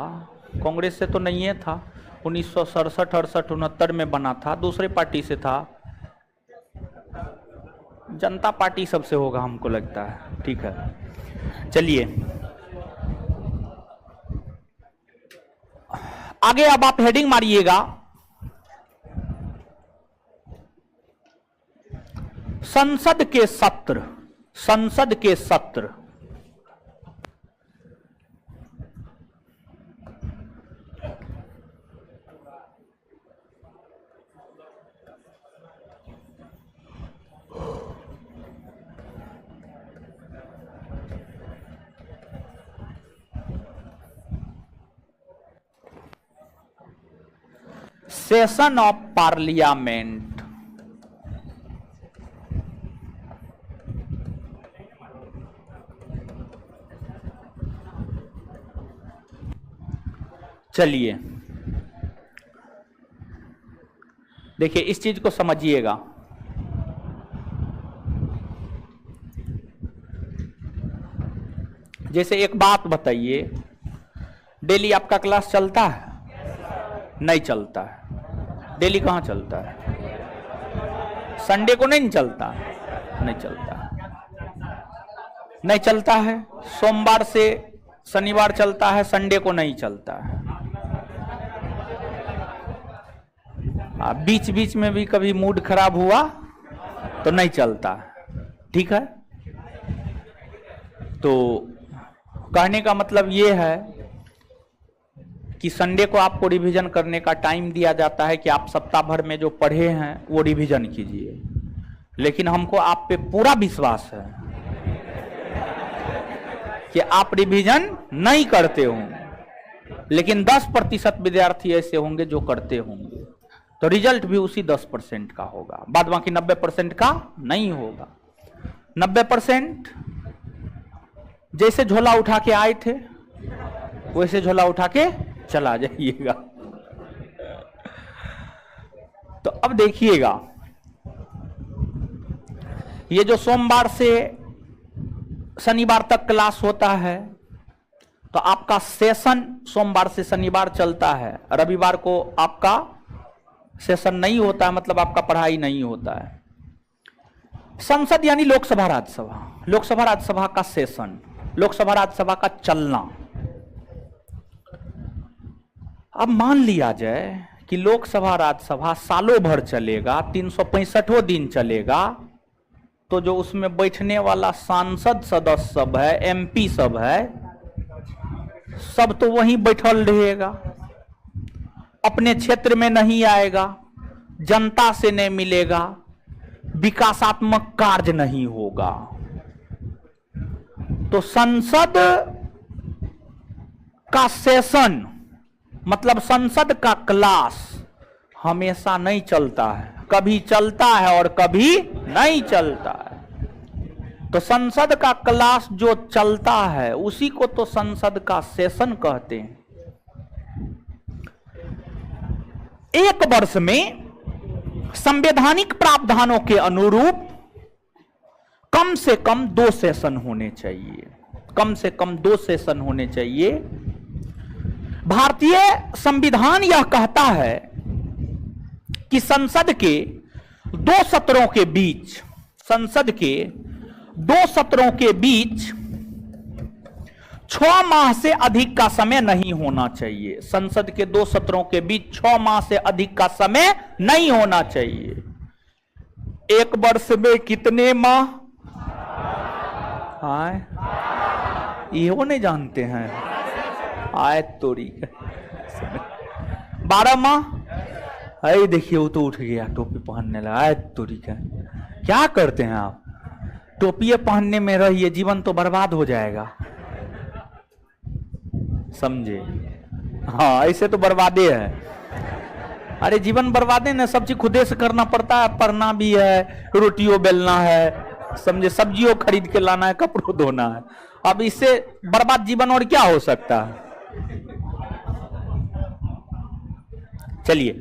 कांग्रेस से तो नहीं है था, 1967 68 69 में बना था, दूसरे पार्टी से था, जनता पार्टी सबसे होगा हमको लगता है। ठीक है, चलिए आगे। अब आप हेडिंग मारिएगा, संसद के सत्र। संसद के सत्र सेशन ऑफ पार्लियामेंट। चलिए देखिए, इस चीज को समझिएगा। जैसे एक बात बताइए, डेली आपका क्लास चलता है? नहीं चलता है। डेली कहाँ चलता है? संडे को नहीं चलता? नहीं चलता, नहीं चलता है। सोमवार से शनिवार चलता है, संडे को नहीं चलता है। बीच बीच में भी कभी मूड खराब हुआ तो नहीं चलता। ठीक है, तो कहने का मतलब ये है कि संडे को आपको रिवीजन करने का टाइम दिया जाता है कि आप सप्ताह भर में जो पढ़े हैं वो रिवीजन कीजिए, लेकिन हमको आप पे पूरा विश्वास है कि आप रिवीजन नहीं करते होंगे, लेकिन 10% विद्यार्थी ऐसे होंगे जो करते होंगे, तो रिजल्ट भी उसी 10% का होगा, बाद बाकी 90% का नहीं होगा। 90% जैसे झोला उठा के आए थे वैसे झोला उठा के चला जाइएगा। तो अब देखिएगा, ये जो सोमवार से शनिवार तक क्लास होता है, तो आपका सेशन सोमवार से शनिवार चलता है, रविवार को आपका सेशन नहीं होता है, मतलब आपका पढ़ाई नहीं होता है। संसद यानी लोकसभा राज्यसभा, लोकसभा राज्यसभा का सेशन, लोकसभा राज्यसभा का चलना। अब मान लिया जाए कि लोकसभा राज्यसभा सालों भर चलेगा, 365 दिन चलेगा, तो जो उसमें बैठने वाला सांसद सदस्य सब है, एमपी सब है, सब तो वहीं बैठल रहेगा, अपने क्षेत्र में नहीं आएगा, जनता से नहीं मिलेगा, विकासात्मक कार्य नहीं होगा। तो संसद का सेशन मतलब संसद का क्लास हमेशा नहीं चलता है, कभी चलता है और कभी नहीं चलता है। तो संसद का क्लास जो चलता है उसी को तो संसद का सेशन कहते हैं। एक वर्ष में संवैधानिक प्रावधानों के अनुरूप कम से कम 2 सेशन होने चाहिए, कम से कम 2 सेशन होने चाहिए। भारतीय संविधान यह कहता है कि संसद के 2 सत्रों के बीच, संसद के 2 सत्रों के बीच 6 माह से अधिक का समय नहीं होना चाहिए। संसद के 2 सत्रों के बीच 6 माह से अधिक का समय नहीं होना चाहिए। एक वर्ष में कितने माह? आए ये नहीं जानते हैं? आए तोरी 12 माह। अरे देखिए वो तो उठ गया, टोपी पहनने लगा। आए तोरी का क्या करते हैं आप? टोपी पहनने में रहिए, जीवन तो बर्बाद हो जाएगा, समझे? हाँ ऐसे तो बर्बादे है। अरे जीवन बर्बादे ना, सब चीज खुदे से करना पड़ता है, पढ़ना भी है, रोटियों बेलना है, समझे, सब्जियों खरीद के लाना है, कपड़ों धोना है। अब इससे बर्बाद जीवन और क्या हो सकता है? चलिए,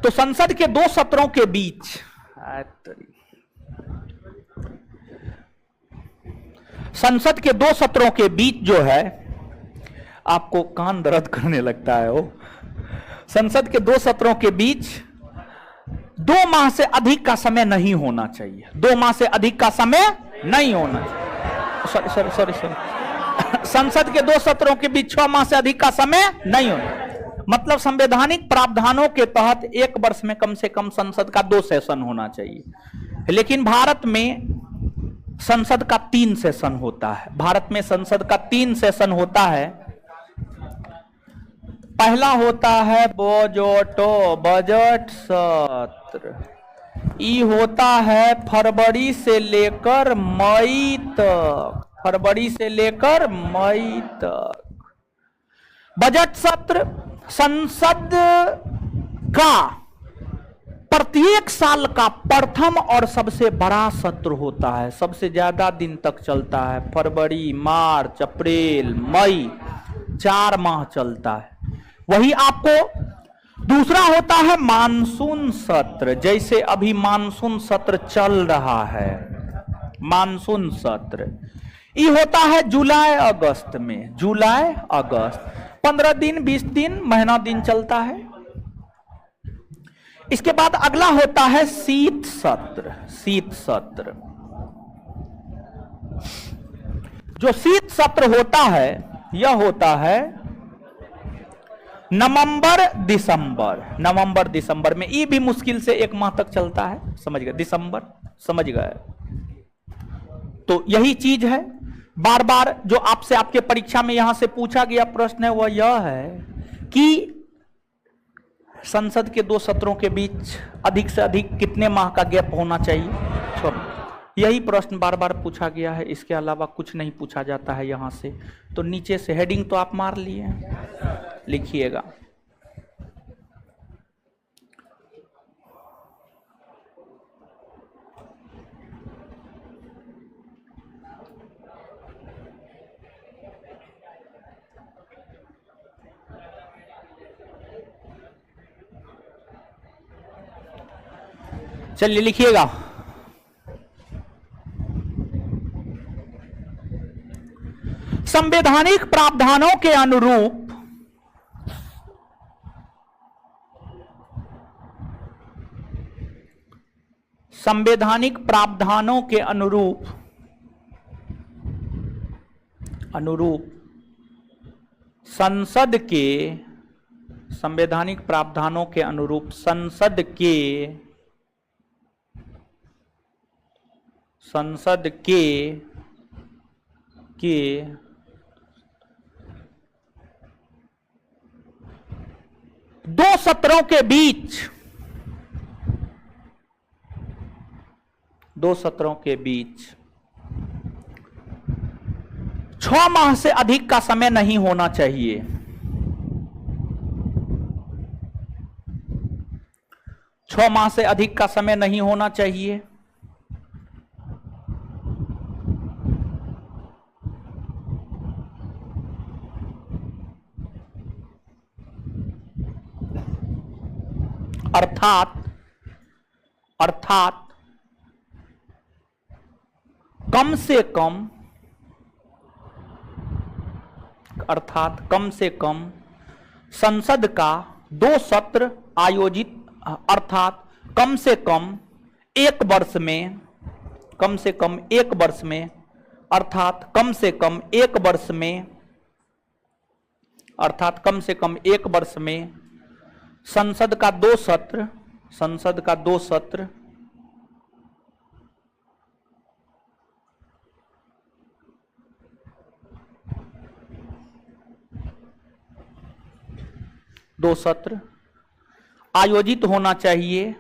तो संसद के 2 सत्रों के बीच संसद के 2 सत्रों के बीच जो है, आपको कान दर्द करने लगता है वो, संसद के 2 सत्रों के बीच 2 माह से अधिक का समय नहीं होना चाहिए। 2 माह से अधिक का समय नहीं होना चाहिए। सॉरी संसद के 2 सत्रों के बीच 6 माह से अधिक का समय नहीं होना। मतलब संवैधानिक प्रावधानों के तहत 1 वर्ष में कम से कम संसद का 2 सेशन होना चाहिए। लेकिन भारत में संसद का 3 सेशन होता है। भारत में संसद का 3 सेशन होता है। पहला होता है बजट सत्र। ये होता है फरवरी से लेकर मई तक। फरवरी से लेकर मई तक बजट सत्र संसद का प्रत्येक साल का प्रथम और सबसे बड़ा सत्र होता है। सबसे ज्यादा दिन तक चलता है। फरवरी, मार्च, अप्रैल, मई 4 माह चलता है। वही आपको दूसरा होता है मानसून सत्र। जैसे अभी मानसून सत्र चल रहा है, मानसून सत्र ये होता है जुलाई अगस्त में। जुलाई अगस्त 15 दिन 20 दिन महीना दिन चलता है। इसके बाद अगला होता है शीत सत्र। शीत सत्र, जो शीत सत्र होता है यह होता है नवंबर दिसंबर में। ये भी मुश्किल से 1 माह तक चलता है। समझ गए? दिसंबर, समझ गए? तो यही चीज है। बार बार जो आपसे आपके परीक्षा में यहां से पूछा गया प्रश्न है वह यह है कि संसद के 2 सत्रों के बीच अधिक से अधिक कितने माह का गैप होना चाहिए। यही प्रश्न बार बार पूछा गया है। इसके अलावा कुछ नहीं पूछा जाता है यहां से। तो नीचे से हेडिंग तो आप मार लिए, लिखिएगा। चलिए लिखिएगा। संवैधानिक प्रावधानों के अनुरूप संवैधानिक प्रावधानों के अनुरूप संसद के संवैधानिक प्रावधानों के अनुरूप संसद के 2 सत्रों के बीच 6 माह से अधिक का समय नहीं होना चाहिए। 6 माह से अधिक का समय नहीं होना चाहिए। अर्थात कम से कम संसद का 2 सत्र आयोजित, अर्थात कम से कम 1 वर्ष में, अर्थात कम से कम 1 वर्ष में संसद का 2 सत्र 2 सत्र आयोजित होना चाहिए।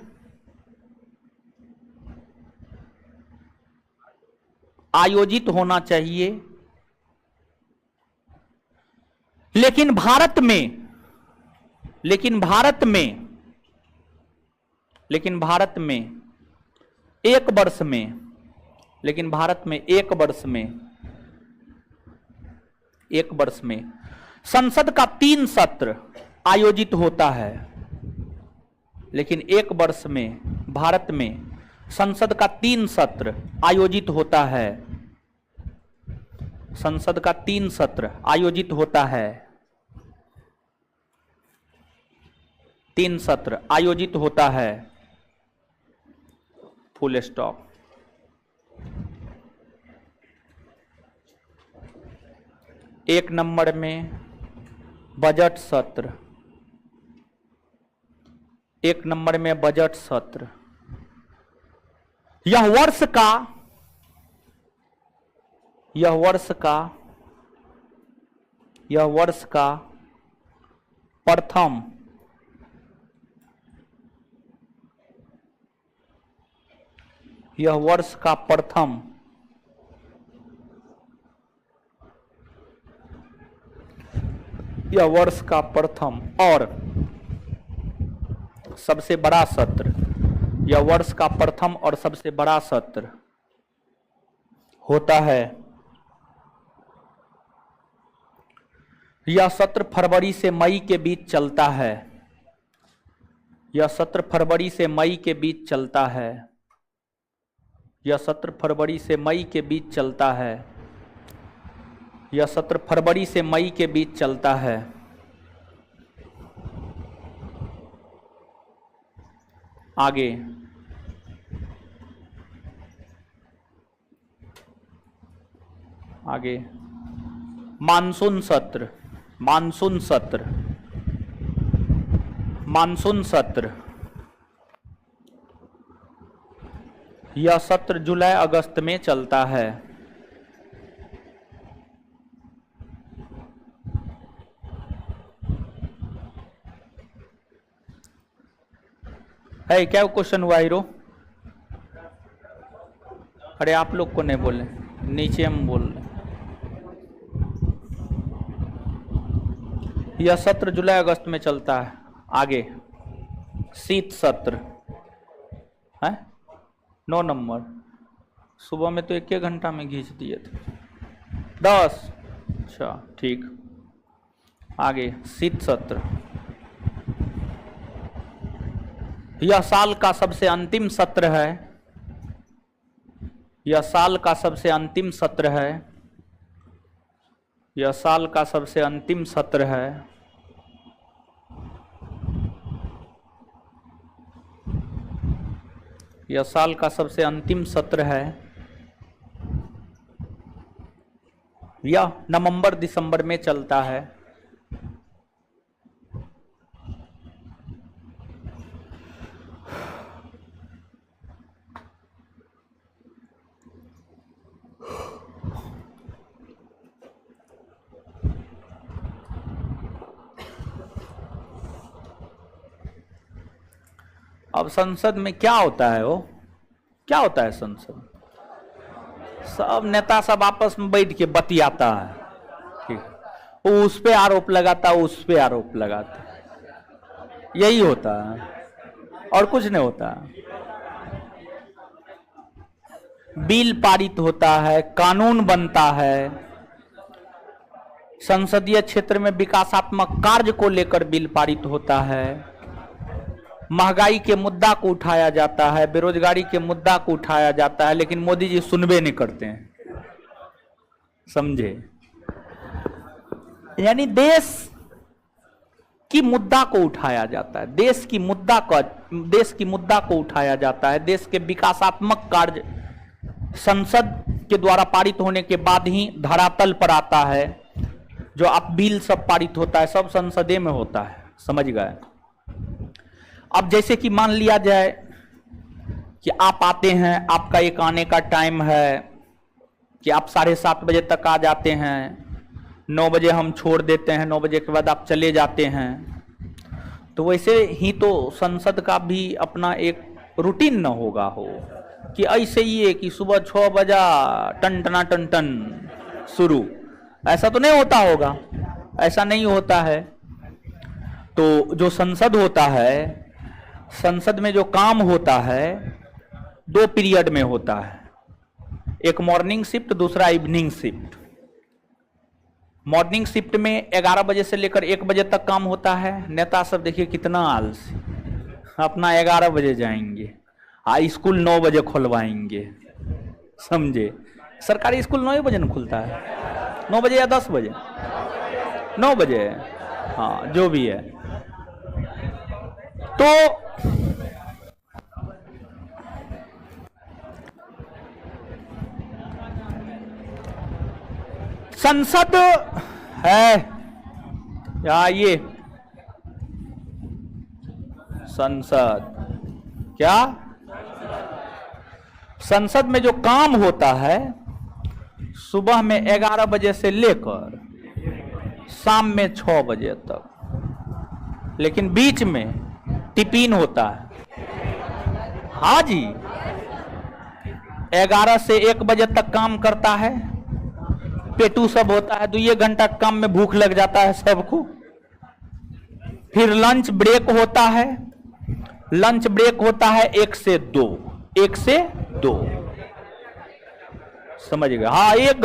लेकिन भारत में 1 वर्ष में संसद का 3 सत्र आयोजित होता है। लेकिन 1 वर्ष में भारत में संसद का 3 सत्र आयोजित होता है। संसद का 3 सत्र आयोजित होता है, 3 सत्र आयोजित होता है, फुल स्टॉप। एक नंबर में बजट सत्र, एक नंबर में बजट सत्र। यह वर्ष का प्रथम और सबसे बड़ा सत्र, यह वर्ष का प्रथम और सबसे बड़ा सत्र होता है। यह सत्र फरवरी से मई के बीच चलता है, यह सत्र फरवरी से मई के बीच चलता है, यह सत्र फरवरी से मई के बीच चलता है, यह सत्र फरवरी से मई के बीच चलता है। आगे आगे मानसून सत्र, मानसून सत्र, मानसून सत्र। यह सत्र जुलाई अगस्त में चलता है। है क्या क्वेश्चन हुआ हीरो? अरे आप लोग को नहीं बोले, नीचे हम बोल रहे। यह सत्र जुलाई अगस्त में चलता है। आगे शीत सत्र है 9 नंबर। सुबह में तो 1 घंटा में खींच दिए थे 10। अच्छा ठीक। आगे शीत सत्र। यह साल का सबसे अंतिम सत्र है, यह साल का सबसे अंतिम सत्र है, यह साल का सबसे अंतिम सत्र है। यह साल का सबसे अंतिम सत्र है। यह नवंबर दिसंबर में चलता है। अब संसद में क्या होता है? वो क्या होता है संसद? सब नेता सब आपस में बैठ के बतियाता है, ठीक। वो उस पे आरोप लगाता है, उस पे आरोप लगाता है, यही होता है और कुछ नहीं होता। बिल पारित होता है, कानून बनता है, संसदीय क्षेत्र में विकासात्मक कार्य को लेकर बिल पारित होता है, महंगाई के मुद्दा को उठाया जाता है, बेरोजगारी के मुद्दा को उठाया जाता है, लेकिन मोदी जी सुनबे नहीं करते हैं। समझे? यानी देश की मुद्दा को उठाया जाता है, देश की मुद्दा को उठाया जाता है। देश के विकासात्मक कार्य संसद के द्वारा पारित होने के बाद ही धरातल पर आता है। जो अब बिल सब पारित होता है सब संसदीय में होता है। समझ गए? अब जैसे कि मान लिया जाए कि आप आते हैं, आपका एक आने का टाइम है कि आप 7:30 बजे तक आ जाते हैं, 9 बजे हम छोड़ देते हैं, 9 बजे के बाद आप चले जाते हैं। तो वैसे ही तो संसद का भी अपना एक रूटीन न होगा हो कि ऐसे ही है कि सुबह 6 बजा टन टना टन टन शुरू, ऐसा तो नहीं होता होगा, ऐसा नहीं होता है। तो जो संसद होता है, संसद में जो काम होता है 2 पीरियड में होता है, एक मॉर्निंग शिफ्ट, दूसरा इवनिंग शिफ्ट। मॉर्निंग शिफ्ट में 11 बजे से लेकर 1 बजे तक काम होता है। नेता सब देखिए कितना आलसी, अपना 11 बजे जाएंगे, स्कूल 9 बजे खुलवाएंगे। समझे? सरकारी स्कूल 9 बजे न खुलता है। 9 बजे या 10 बजे? 9 बजे, हाँ जो भी है। तो संसद है, आइए संसद, क्या संसद में जो काम होता है सुबह में 11 बजे से लेकर शाम में 6 बजे तक, लेकिन बीच में टिफिन होता है। हाँ जी, 11 से 1 बजे तक काम करता है, पेटू सब होता है, 2 घंटा काम में भूख लग जाता है सबको। फिर लंच ब्रेक होता है, लंच ब्रेक होता है 1 से 2, 1 से 2, समझ गए? हाँ 1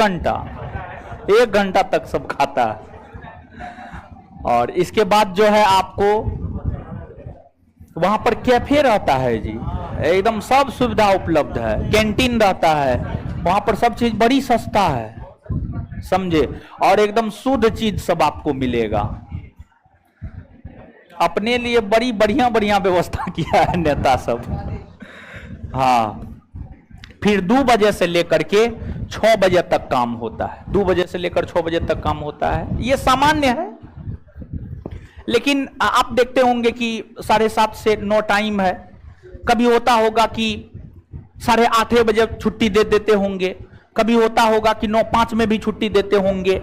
घंटा तक सब खाता है। और इसके बाद जो है आपको वहां पर कैफे रहता है जी, एकदम सब सुविधा उपलब्ध है, कैंटीन रहता है वहां पर, सब चीज बड़ी सस्ता है, समझे? और एकदम शुद्ध चीज सब आपको मिलेगा। अपने लिए बड़ी बढ़िया व्यवस्था किया है नेता सब। हाँ, फिर 2 बजे से लेकर के 6 बजे तक काम होता है, 2 बजे से लेकर 6 बजे तक काम होता है, ये सामान्य है। लेकिन आप देखते होंगे कि 7:30 से 9 टाइम है, कभी होता होगा कि 8:30 बजे छुट्टी दे देते होंगे, कभी होता होगा कि 9:05 में भी छुट्टी देते होंगे,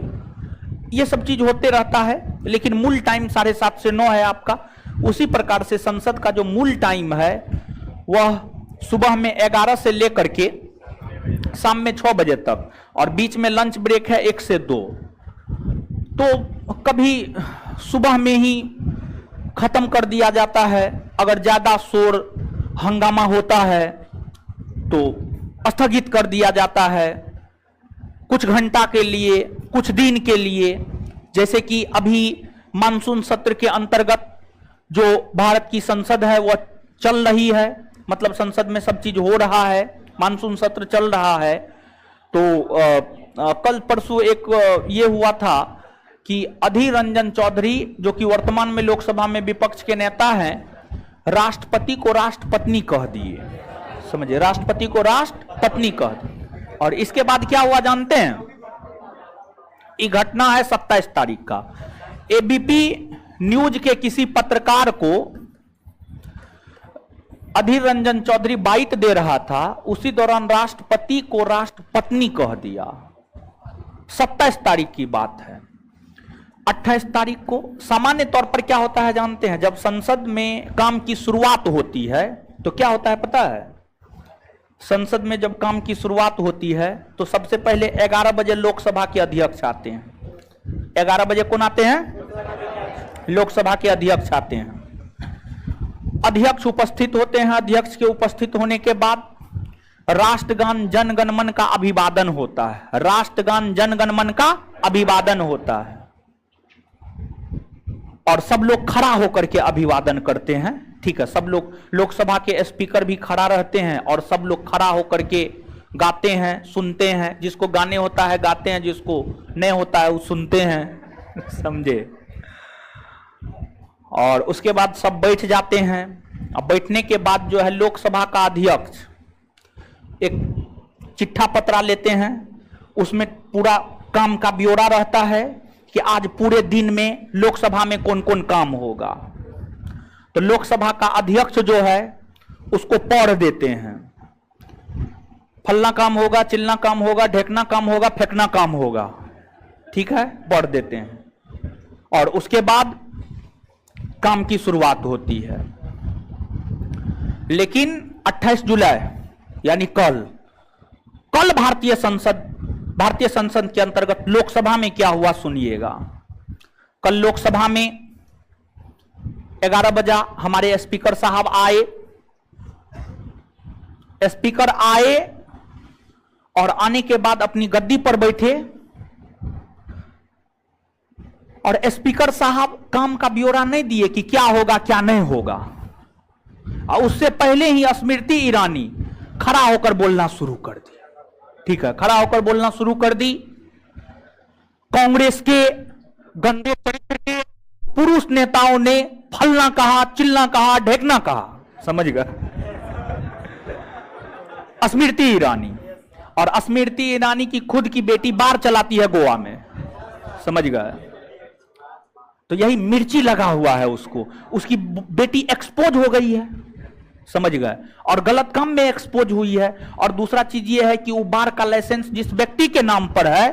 ये सब चीज होते रहता है। लेकिन मूल टाइम 7:30 से 9 है आपका। उसी प्रकार से संसद का जो मूल टाइम है वह सुबह में 11 से लेकर के शाम में 6 बजे तक, और बीच में लंच ब्रेक है 1 से 2। तो कभी सुबह में ही खत्म कर दिया जाता है, अगर ज्यादा शोर हंगामा होता है तो स्थगित कर दिया जाता है कुछ घंटा के लिए, कुछ दिन के लिए। जैसे कि अभी मानसून सत्र के अंतर्गत जो भारत की संसद है वह चल रही है, मतलब संसद में सब चीज हो रहा है, मानसून सत्र चल रहा है। तो कल परसों एक ये हुआ था कि अधीर रंजन चौधरी, जो कि वर्तमान में लोकसभा में विपक्ष के नेता हैं, राष्ट्रपति को राष्ट्रपत्नी कह दिए, समझे? राष्ट्रपति को राष्ट्रपत्नी कह दिए। और इसके बाद क्या हुआ जानते हैं? ये घटना है 27 तारीख का। एबीपी न्यूज के किसी पत्रकार को अधीर रंजन चौधरी बाइट दे रहा था, उसी दौरान राष्ट्रपति को राष्ट्रपत्नी कह दिया। 27 तारीख की बात है। 28 तारीख को सामान्य तौर पर क्या होता है जानते हैं? जब संसद में काम की शुरुआत होती है तो क्या होता है पता है? संसद में जब काम की शुरुआत होती है तो सबसे पहले 11 बजे लोकसभा के अध्यक्ष आते हैं। 11 बजे कौन आते हैं? लोकसभा के अध्यक्ष आते हैं। अध्यक्ष उपस्थित होते हैं। अध्यक्ष के उपस्थित होने के बाद राष्ट्रगान जन गण मन का अभिवादन होता है। राष्ट्रगान जन गण मन का अभिवादन होता है और सब लोग खड़ा होकर के अभिवादन करते हैं। ठीक है, सब लोग, लोकसभा के स्पीकर भी खड़ा रहते हैं और सब लोग खड़ा होकर के गाते हैं, सुनते हैं। जिसको गाने होता है गाते हैं, जिसको नहीं होता है वो सुनते हैं, समझे? और उसके बाद सब बैठ जाते हैं। अब बैठने के बाद जो है लोकसभा का अध्यक्ष एक चिट्ठा पत्रा लेते हैं, उसमें पूरा काम का ब्यौरा रहता है कि आज पूरे दिन में लोकसभा में कौन कौन काम होगा। तो लोकसभा का अध्यक्ष जो है उसको पढ़ देते हैं, फलना काम होगा, चिलना काम होगा, ढेकना काम होगा, फेंकना काम होगा। ठीक है, पढ़ देते हैं और उसके बाद काम की शुरुआत होती है। लेकिन 28 जुलाई यानी कल भारतीय संसद के अंतर्गत लोकसभा में क्या हुआ सुनिएगा। कल लोकसभा में 11 बजे हमारे स्पीकर साहब आए। स्पीकर आए और आने के बाद अपनी गद्दी पर बैठे और स्पीकर साहब काम का ब्यौरा नहीं दिए कि क्या होगा क्या नहीं होगा। और उससे पहले ही स्मृति ईरानी खड़ा होकर बोलना शुरू कर दी। ठीक है, खड़ा होकर बोलना शुरू कर दी। कांग्रेस के गंदे चरित्र के पुरुष नेताओं ने फलना कहा, चिल्ला कहा, ढेकना कहा, समझ गए। स्मृति ईरानी, और स्मृति ईरानी की खुद की बेटी बार चलाती है गोवा में, समझ गए। तो यही मिर्ची लगा हुआ है उसको, उसकी बेटी एक्सपोज हो गई है, समझ गए, और गलत काम में एक्सपोज हुई है। और दूसरा चीज ये है कि वो बार का लाइसेंस जिस व्यक्ति के नाम पर है,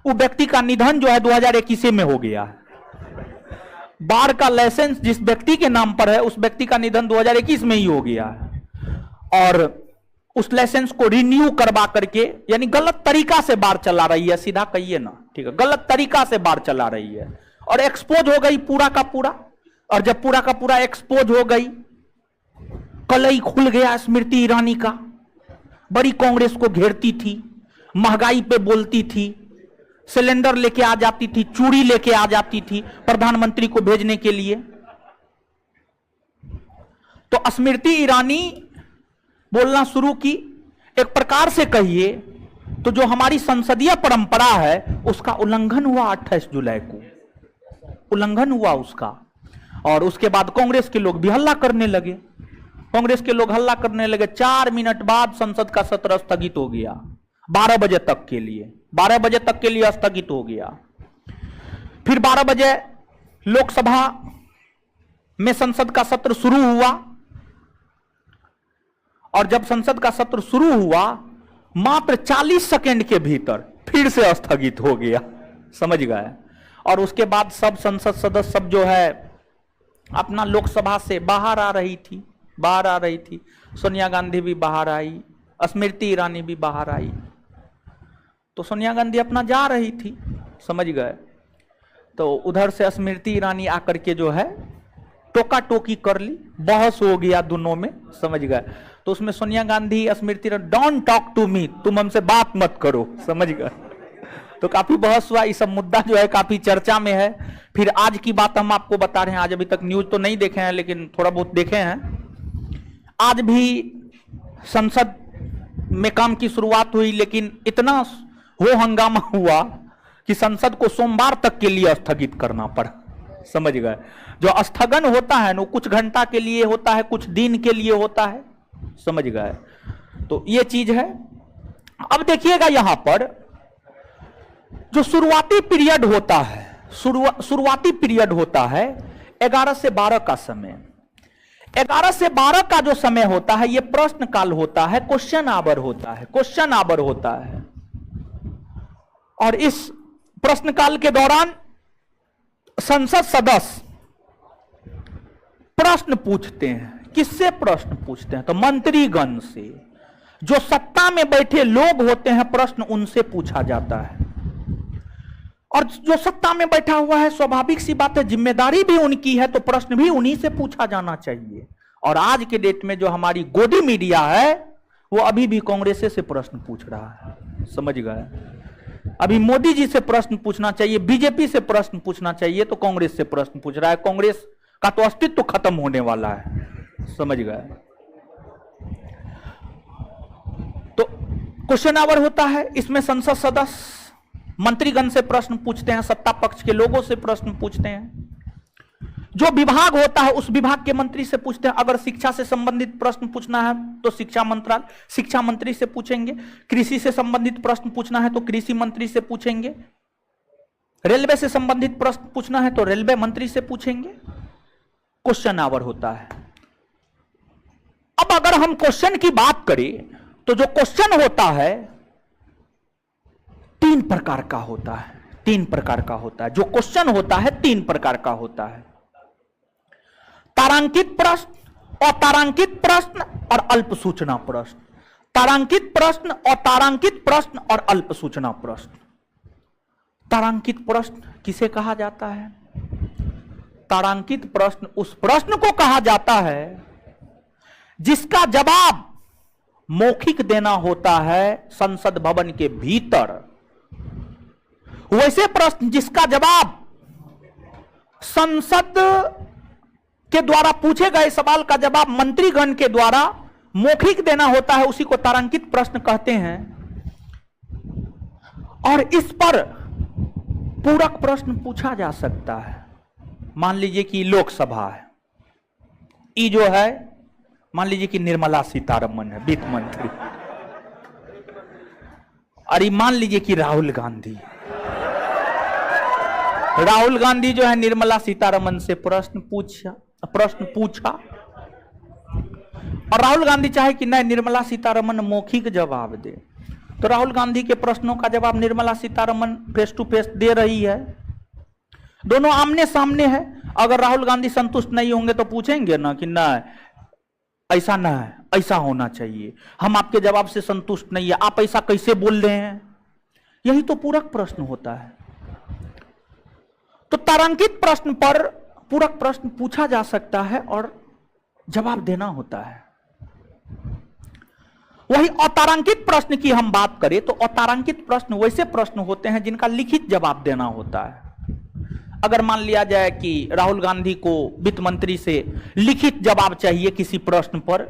वो व्यक्ति का निधन जो है 2021 में हो गया है। बार का लाइसेंस जिस व्यक्ति के नाम पर है, उस व्यक्ति का निधन 2021 में ही हो गया है, और उस लाइसेंस को रिन्यू करवा करके, यानी गलत तरीका से बार चला रही है, सीधा कहिए ना, ठीक है, गलत तरीका से बार चला रही है, और एक्सपोज हो गई पूरा का पूरा। और जब पूरा का पूरा एक्सपोज हो गई, कलई खुल गया स्मृति ईरानी का। बड़ी कांग्रेस को घेरती थी, महंगाई पे बोलती थी, सिलेंडर लेके आ जाती थी, चूड़ी लेके आ जाती थी प्रधानमंत्री को भेजने के लिए। तो स्मृति ईरानी बोलना शुरू की। एक प्रकार से कहिए तो जो हमारी संसदीय परंपरा है उसका उल्लंघन हुआ 28 जुलाई को, उल्लंघन हुआ उसका। और उसके बाद कांग्रेस के लोग भी हल्ला करने लगे, कांग्रेस के लोग हल्ला करने लगे। 4 मिनट बाद संसद का सत्र स्थगित हो गया, 12 बजे तक के लिए, 12 बजे तक के लिए स्थगित हो गया। फिर 12 बजे लोकसभा में संसद का सत्र शुरू हुआ, और जब संसद का सत्र शुरू हुआ मात्र 40 सेकंड के भीतर फिर से स्थगित हो गया, समझ गए। और उसके बाद सब संसद सदस्य सब जो है अपना लोकसभा से बाहर आ रही थी, बाहर आ रही थी। सोनिया गांधी भी बाहर आई, स्मृति ईरानी भी बाहर आई। तो सोनिया गांधी अपना जा रही थी, समझ गए। तो उधर से स्मृति ईरानी आकर के जो है टोका टोकी कर ली, बहस हो गया दोनों में, समझ गए। तो उसमें Sonia Gandhi Smriti Irani, don't talk to me, तुम हमसे बात मत करो, समझ गए। तो काफी बहस हुआ, ये सब मुद्दा जो है काफी चर्चा में है। फिर आज की बात हम आपको बता रहे हैं, आज अभी तक न्यूज तो नहीं देखे हैं लेकिन थोड़ा बहुत देखे हैं। आज भी संसद में काम की शुरुआत हुई, लेकिन इतना हो हंगामा हुआ कि संसद को सोमवार तक के लिए स्थगित करना पड़ा, समझ गए। जो स्थगन होता है ना, कुछ घंटा के लिए होता है, कुछ दिन के लिए होता है, समझ गए। तो ये चीज है। अब देखिएगा यहां पर जो शुरुआती पीरियड होता है, शुरुआती पीरियड होता है 11 से 12 का समय। 11 से 12 का जो समय होता है, यह प्रश्न काल होता है, क्वेश्चन आवर होता है, क्वेश्चन आवर होता है। और इस प्रश्न काल के दौरान संसद सदस्य प्रश्न पूछते हैं। किससे प्रश्न पूछते हैं? तो मंत्रीगण से, जो सत्ता में बैठे लोग होते हैं, प्रश्न उनसे पूछा जाता है। और जो सत्ता में बैठा हुआ है, स्वाभाविक सी बात है, जिम्मेदारी भी उनकी है, तो प्रश्न भी उन्हीं से पूछा जाना चाहिए। और आज के डेट में जो हमारी गोदी मीडिया है, वो अभी भी कांग्रेस से प्रश्न पूछ रहा है, समझ गए। अभी मोदी जी से प्रश्न पूछना चाहिए, बीजेपी से प्रश्न पूछना चाहिए, तो कांग्रेस से प्रश्न पूछ रहा है। कांग्रेस का तो अस्तित्व तो खत्म होने वाला है, समझ गए। तो क्वेश्चन आवर होता है, इसमें संसद सदस्य मंत्रीगण से प्रश्न पूछते हैं, सत्ता पक्ष के लोगों से प्रश्न पूछते हैं। जो विभाग होता है उस विभाग के मंत्री से पूछते हैं। अगर शिक्षा से संबंधित प्रश्न पूछना है तो शिक्षा मंत्री से पूछेंगे। कृषि से संबंधित प्रश्न पूछना है तो कृषि मंत्री से पूछेंगे। रेलवे से संबंधित प्रश्न पूछना है तो रेलवे मंत्री से पूछेंगे। क्वेश्चन आवर होता है। अब अगर हम क्वेश्चन की बात करें तो जो क्वेश्चन होता है 3 प्रकार का होता है, 3 प्रकार का होता है। जो क्वेश्चन होता है 3 प्रकार का होता है। तारांकित प्रश्न, अतारांकित प्रश्न और अल्प सूचना प्रश्न। तारांकित प्रश्न, अतारांकित प्रश्न और अल्प सूचना प्रश्न। तारांकित प्रश्न किसे कहा जाता है? तारांकित प्रश्न उस प्रश्न को कहा जाता है जिसका जवाब मौखिक देना होता है संसद भवन के भीतर। वैसे प्रश्न जिसका जवाब संसद के द्वारा पूछे गए सवाल का जवाब मंत्रीगण के द्वारा मौखिक देना होता है, उसी को तारांकित प्रश्न कहते हैं। और इस पर पूरक प्रश्न पूछा जा सकता है। मान लीजिए कि लोकसभा है, ये जो है मान लीजिए कि निर्मला सीतारमण है वित्त मंत्री, और मान लीजिए कि राहुल गांधी जो है निर्मला सीतारमण से प्रश्न पूछा और राहुल गांधी चाहे कि नहीं निर्मला सीतारमण मौखिक जवाब दे, तो राहुल गांधी के प्रश्नों का जवाब Nirmala Sitharaman face to face दे रही है, दोनों आमने सामने है। अगर राहुल गांधी संतुष्ट नहीं होंगे तो पूछेंगे ना कि नहीं ऐसा ना है, ऐसा होना चाहिए, हम आपके जवाब से संतुष्ट नहीं है, आप ऐसा कैसे बोल रहे हैं। यही तो पूरक प्रश्न होता है। तो तारांकित प्रश्न पर पूरक प्रश्न पूछा जा सकता है और जवाब देना होता है। वही अतारांकित प्रश्न की हम बात करें तो अतारांकित प्रश्न वैसे प्रश्न होते हैं जिनका लिखित जवाब देना होता है। अगर मान लिया जाए कि राहुल गांधी को वित्त मंत्री से लिखित जवाब चाहिए किसी प्रश्न पर,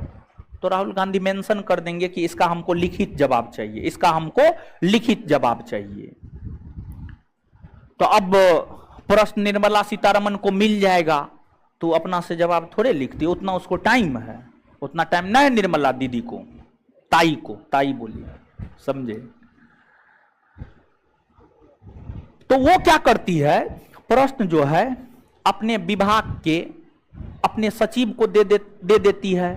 तो राहुल गांधी मेंशन कर देंगे कि इसका हमको लिखित जवाब चाहिए, इसका हमको लिखित जवाब चाहिए। तो अब प्रश्न निर्मला सीतारमण को मिल जाएगा तो अपना से जवाब थोड़े लिखती, उतना उसको टाइम है, उतना टाइम नहीं है निर्मला दीदी को, ताई बोलिए, समझे। तो वो क्या करती है, प्रश्न जो है अपने विभाग के अपने सचिव को दे देती है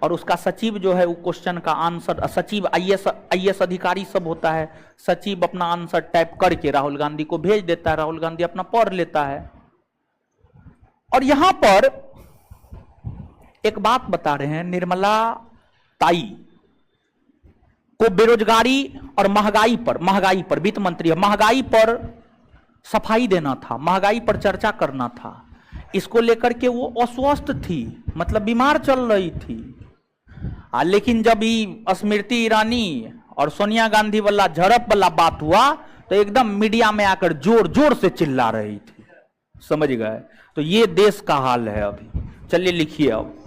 और उसका सचिव जो है वो क्वेश्चन का आंसर, सचिव आईएएस अधिकारी सब होता है, सचिव अपना आंसर टाइप करके राहुल गांधी को भेज देता है, राहुल गांधी अपना पढ़ लेता है। और यहां पर एक बात बता रहे हैं, निर्मला ताई को बेरोजगारी और महंगाई पर वित्त मंत्री है, महंगाई पर सफाई देना था, महंगाई पर चर्चा करना था। इसको लेकर के वो अस्वस्थ थी, मतलब बीमार चल रही थी। लेकिन जब ये स्मृति ईरानी और सोनिया गांधी वाला झड़प वाला बात हुआ तो एकदम मीडिया में आकर जोर जोर से चिल्ला रही थी, समझ गए। तो ये देश का हाल है अभी। चलिए लिखिए अब,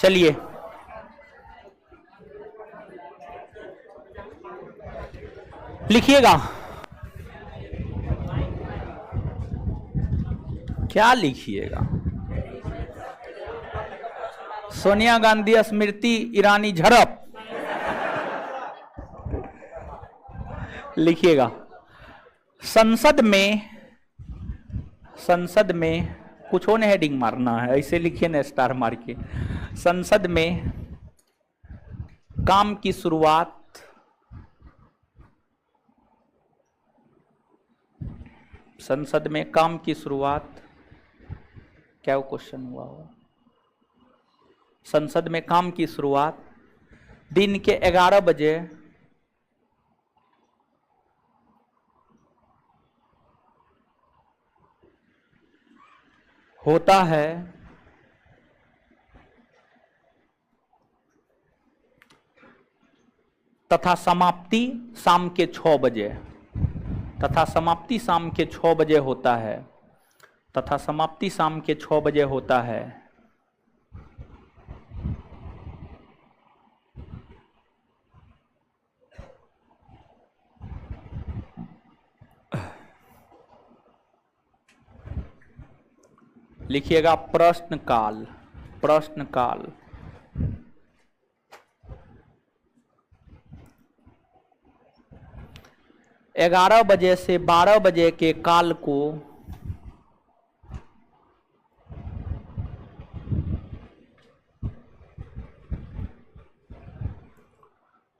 चलिए लिखिएगा, क्या लिखिएगा। सोनिया गांधी स्मृति ईरानी झड़प लिखिएगा। संसद में कुछ होने हेडिंग मारना है, ऐसे लिखिए ना स्टार मार के। संसद में काम की शुरुआत क्या वो क्वेश्चन हुआ हो। संसद में काम की शुरुआत दिन के 11 बजे होता है तथा समाप्ति शाम के 6 बजे, तथा समाप्ति शाम के 6 बजे होता है, तथा समाप्ति शाम के 6 बजे होता है। लिखिएगा प्रश्नकाल। 11 बजे से 12 बजे के काल को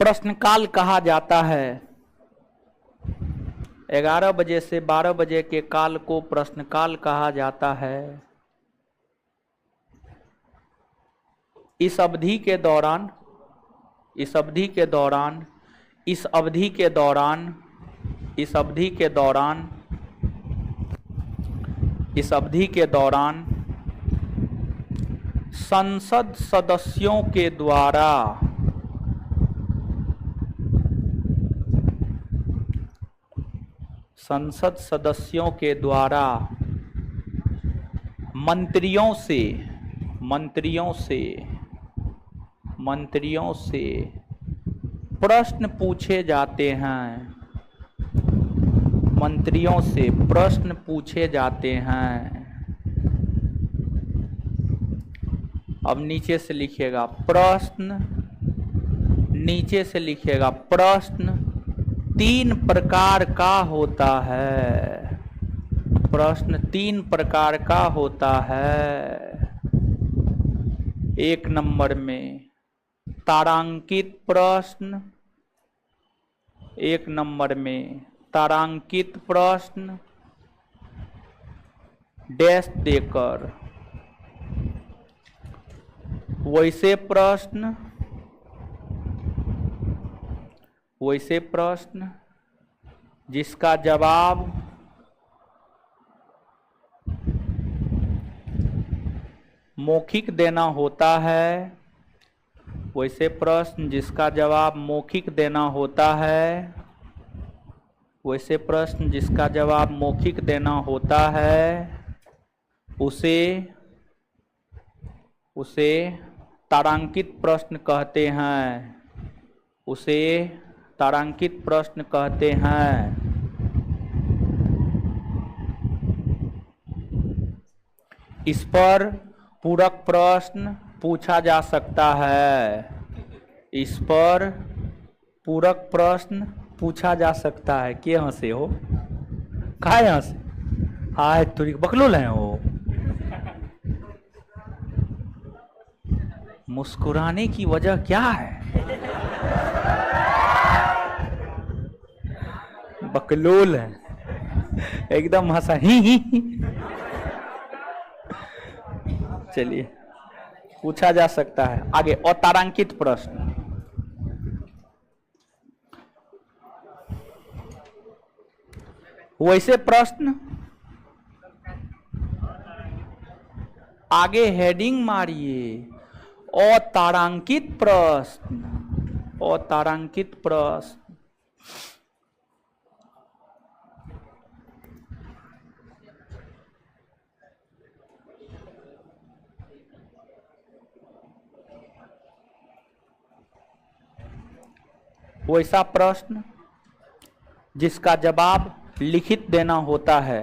प्रश्नकाल कहा जाता है। 11 बजे से 12 बजे के काल को प्रश्नकाल कहा जाता है। इस अवधि के दौरान संसद सदस्यों के द्वारा संसद सदस्यों के द्वारा मंत्रियों से प्रश्न पूछे जाते हैं। मंत्रियों से प्रश्न पूछे जाते हैं। अब नीचे से लिखिएगा प्रश्न, नीचे से लिखिएगा प्रश्न 3 प्रकार का होता है। प्रश्न 3 प्रकार का होता है। 1 नंबर में तारांकित प्रश्न, 1 नंबर में तारांकित प्रश्न डैश देकर, वैसे प्रश्न जिसका जवाब मौखिक देना होता है। वैसे प्रश्न जिसका जवाब मौखिक देना होता है। वैसे प्रश्न जिसका जवाब मौखिक देना होता है उसे तारांकित प्रश्न कहते हैं। उसे तारांकित प्रश्न कहते हैं। इस पर पूरक प्रश्न पूछा जा सकता है। इस पर पूरक प्रश्न पूछा जा सकता है। के हंसे हो? काहे हंसे? हाय तुरी बकलोल है हो। मुस्कुराने की वजह क्या है? बकलोल है एकदम, हंसा ही। चलिए पूछा जा सकता है। आगे अतारांकित प्रश्न। वैसे प्रश्न, आगे हेडिंग मारिए अतारांकित प्रश्न। अतारांकित प्रश्न वैसा प्रश्न जिसका जवाब लिखित देना होता है।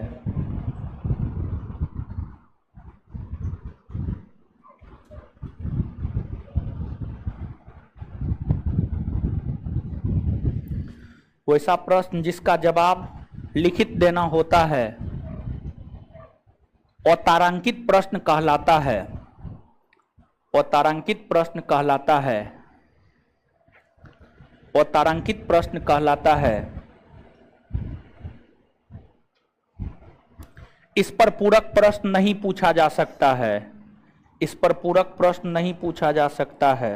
वैसा प्रश्न जिसका जवाब लिखित देना होता है अतारांकित प्रश्न कहलाता है। अतारांकित प्रश्न कहलाता है। अतारांकित प्रश्न कहलाता है। इस पर पूरक प्रश्न नहीं पूछा जा सकता है। इस पर पूरक प्रश्न नहीं पूछा जा सकता है।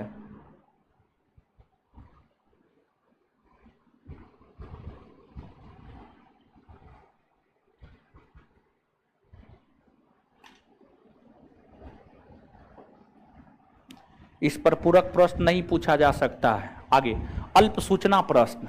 इस पर पूरक प्रश्न नहीं पूछा जा सकता है। आगे अल्प सूचना प्रश्न।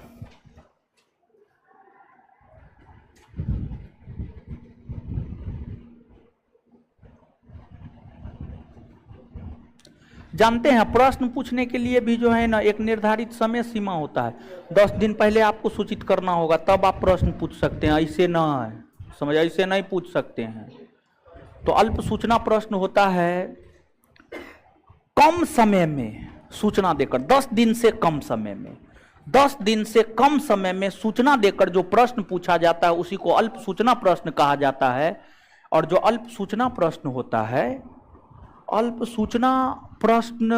जानते हैं प्रश्न पूछने के लिए भी जो है ना एक निर्धारित समय सीमा होता है। 10 दिन पहले आपको सूचित करना होगा तब आप प्रश्न पूछ सकते हैं। ऐसे ना है, समझ, ऐसे नहीं पूछ सकते हैं। तो अल्प सूचना प्रश्न होता है कम समय में सूचना देकर, 10 दिन से कम समय में, 10 दिन से कम समय में सूचना देकर जो प्रश्न पूछा जाता है उसी को अल्प सूचना प्रश्न कहा जाता है। और जो अल्प सूचना प्रश्न होता है, अल्प सूचना प्रश्न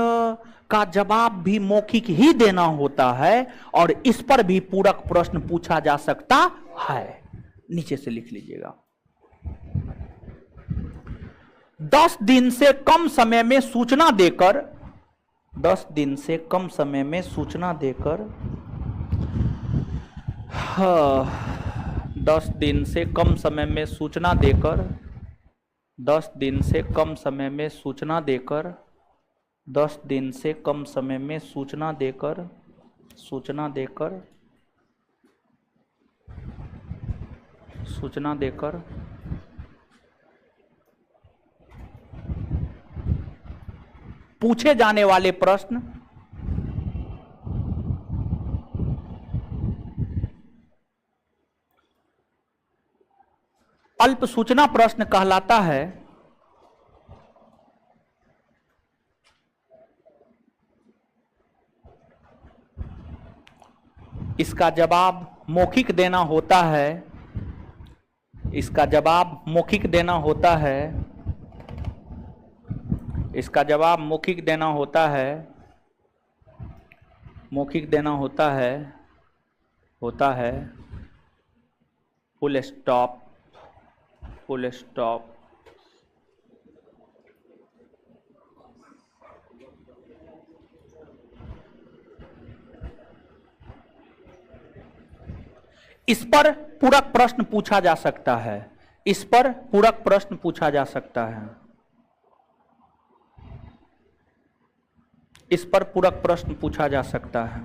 का जवाब भी मौखिक ही देना होता है और इस पर भी पूरक प्रश्न पूछा जा सकता है। नीचे से लिख लीजिएगा 10 दिन से कम समय में सूचना देकर, 10 दिन से कम समय में सूचना देकर, 10 दिन से कम समय में सूचना देकर, 10 दिन से कम समय में सूचना देकर, 10 दिन से कम समय में सूचना देकर, सूचना देकर सूचना देकर पूछे जाने वाले प्रश्न अल्प सूचना प्रश्न कहलाता है। इसका जवाब मौखिक देना होता है। इसका जवाब मौखिक देना होता है। इसका जवाब मौखिक देना होता है। मौखिक देना होता है। होता है। Full stop. Full stop. इस पर पूरक प्रश्न पूछा जा सकता है। इस पर पूरक प्रश्न पूछा जा सकता है। इस पर पूरक प्रश्न पूछा जा सकता है।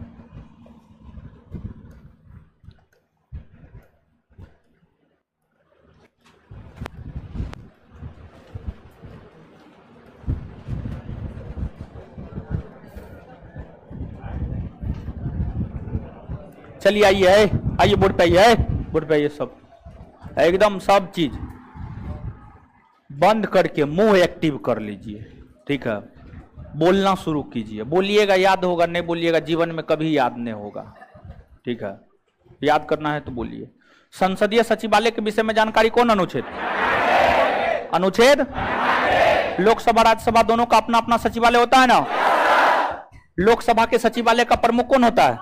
चलिए आइए, आइए बोर्ड पे आइए, बोर्ड पे आइए। सब एकदम सब चीज बंद करके मुंह एक्टिव कर लीजिए, ठीक है। बोलना शुरू कीजिए। बोलिएगा याद होगा, नहीं बोलिएगा जीवन में कभी याद नहीं होगा, ठीक है। याद करना है तो बोलिए। संसदीय सचिवालय के विषय में जानकारी कौन? अनुच्छेद। अनुच्छेद। लोकसभा राज्यसभा दोनों का अपना अपना सचिवालय होता है ना। लोकसभा के सचिवालय का प्रमुख कौन होता है?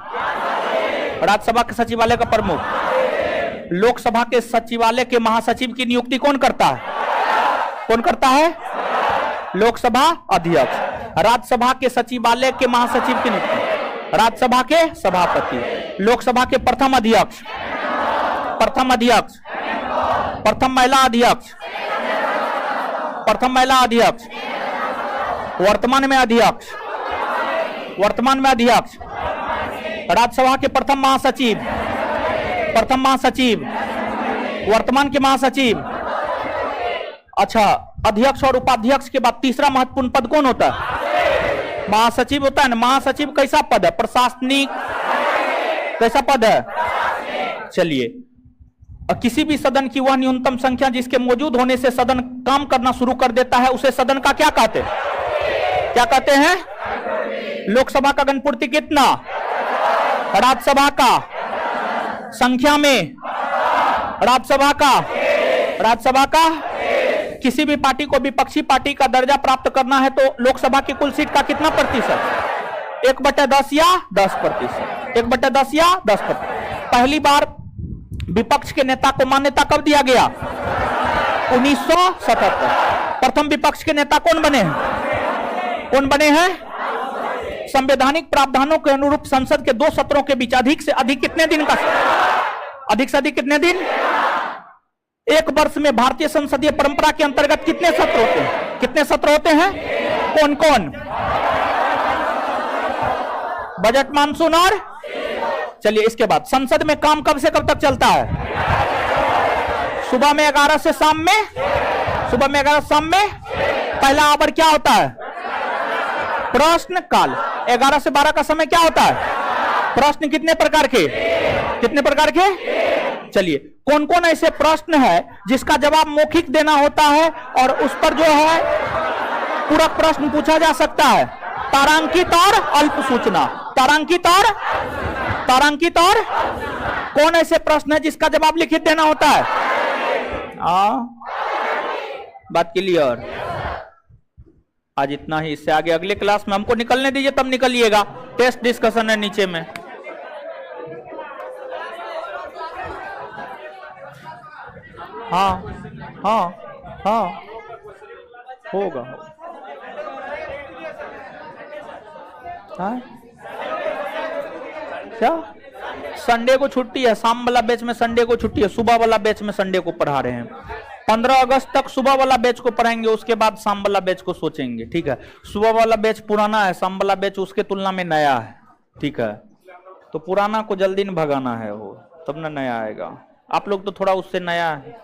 राज्यसभा के सचिवालय का प्रमुख। लोकसभा के सचिवालय के महासचिव की नियुक्ति कौन करता है? कौन करता है? लोकसभा अध्यक्ष। राज्यसभा के सचिवालय के महासचिव की नियुक्ति राज्यसभा के सभापति। लोकसभा के प्रथम अध्यक्ष, प्रथम अध्यक्ष, प्रथम महिला अध्यक्ष, प्रथम महिला अध्यक्ष, वर्तमान में अध्यक्ष, वर्तमान में अध्यक्ष। राज्यसभा के प्रथम महासचिव, प्रथम महासचिव, वर्तमान के महासचिव। अच्छा, अध्यक्ष और उपाध्यक्ष के बाद तीसरा महत्वपूर्ण पद कौन होता है? महासचिव होता है ना। महासचिव कैसा पद है? प्रशासनिक। कैसा पद है? चलिए, किसी भी सदन की वह न्यूनतम संख्या जिसके मौजूद होने से सदन काम करना शुरू कर देता है उसे सदन का क्या कहते हैं? क्या कहते हैं? लोकसभा का गणपूर्ति कितना? राज्यसभा का संख्या में, राज्यसभा का, राज्यसभा का। किसी भी पार्टी को विपक्षी पार्टी का दर्जा प्राप्त करना है तो लोकसभा की कुल सीट का कितना प्रतिशत? 1/10 या 10%। 1/10 या 10%। पहली बार विपक्ष के नेता को मान्यता कब दिया गया? 1977। प्रथम विपक्ष के नेता कौन बने हैं? कौन बने हैं? संवैधानिक प्रावधानों के अनुरूप संसद के 2 सत्रों के बीच अधिक से अधिक कितने दिन का? अधिक से अधिक कितने दिन? 1 वर्ष में भारतीय संसदीय परंपरा के अंतर्गत कितने सत्र होते हैं? कितने सत्र होते हैं? कौन कौन? बजट, मानसून और। चलिए, इसके बाद संसद में काम कब से कब तक चलता है? सुबह में 11 से शाम में, सुबह में 11 शाम में। पहला आवर क्या होता है? प्रश्न काल। 11 से 12 का समय क्या होता है? प्रश्न कितने प्रकार के? कितने प्रकार के? चलिए, कौन कौन ऐसे प्रश्न है जिसका जवाब मौखिक देना होता है और उस पर जो है पूरक प्रश्न पूछा जा सकता है? तारांकित और अल्प सूचना। तारांकित और, तारांकित और। कौन ऐसे प्रश्न है जिसका जवाब लिखित देना होता है? बात क्लियर। आज इतना ही। इससे आगे अगले क्लास में हमको निकलने दीजिए, तब निकलिएगा। टेस्ट डिस्कशन है नीचे में। हाँ हाँ हाँ, होगा। हाँ? क्या? संडे को छुट्टी है। शाम वाला बैच में संडे को छुट्टी है। सुबह वाला बैच में संडे को पढ़ा रहे हैं। 15 अगस्त तक सुबह वाला बैच को पढ़ाएंगे, उसके बाद शाम वाला बैच को सोचेंगे, ठीक है। सुबह वाला बैच पुराना है, शाम वाला बैच उसके तुलना में नया है, ठीक है। तो पुराना को जल्दी न भगाना है, वो तब ना नया आएगा। आप लोग तो थोड़ा उससे नया है।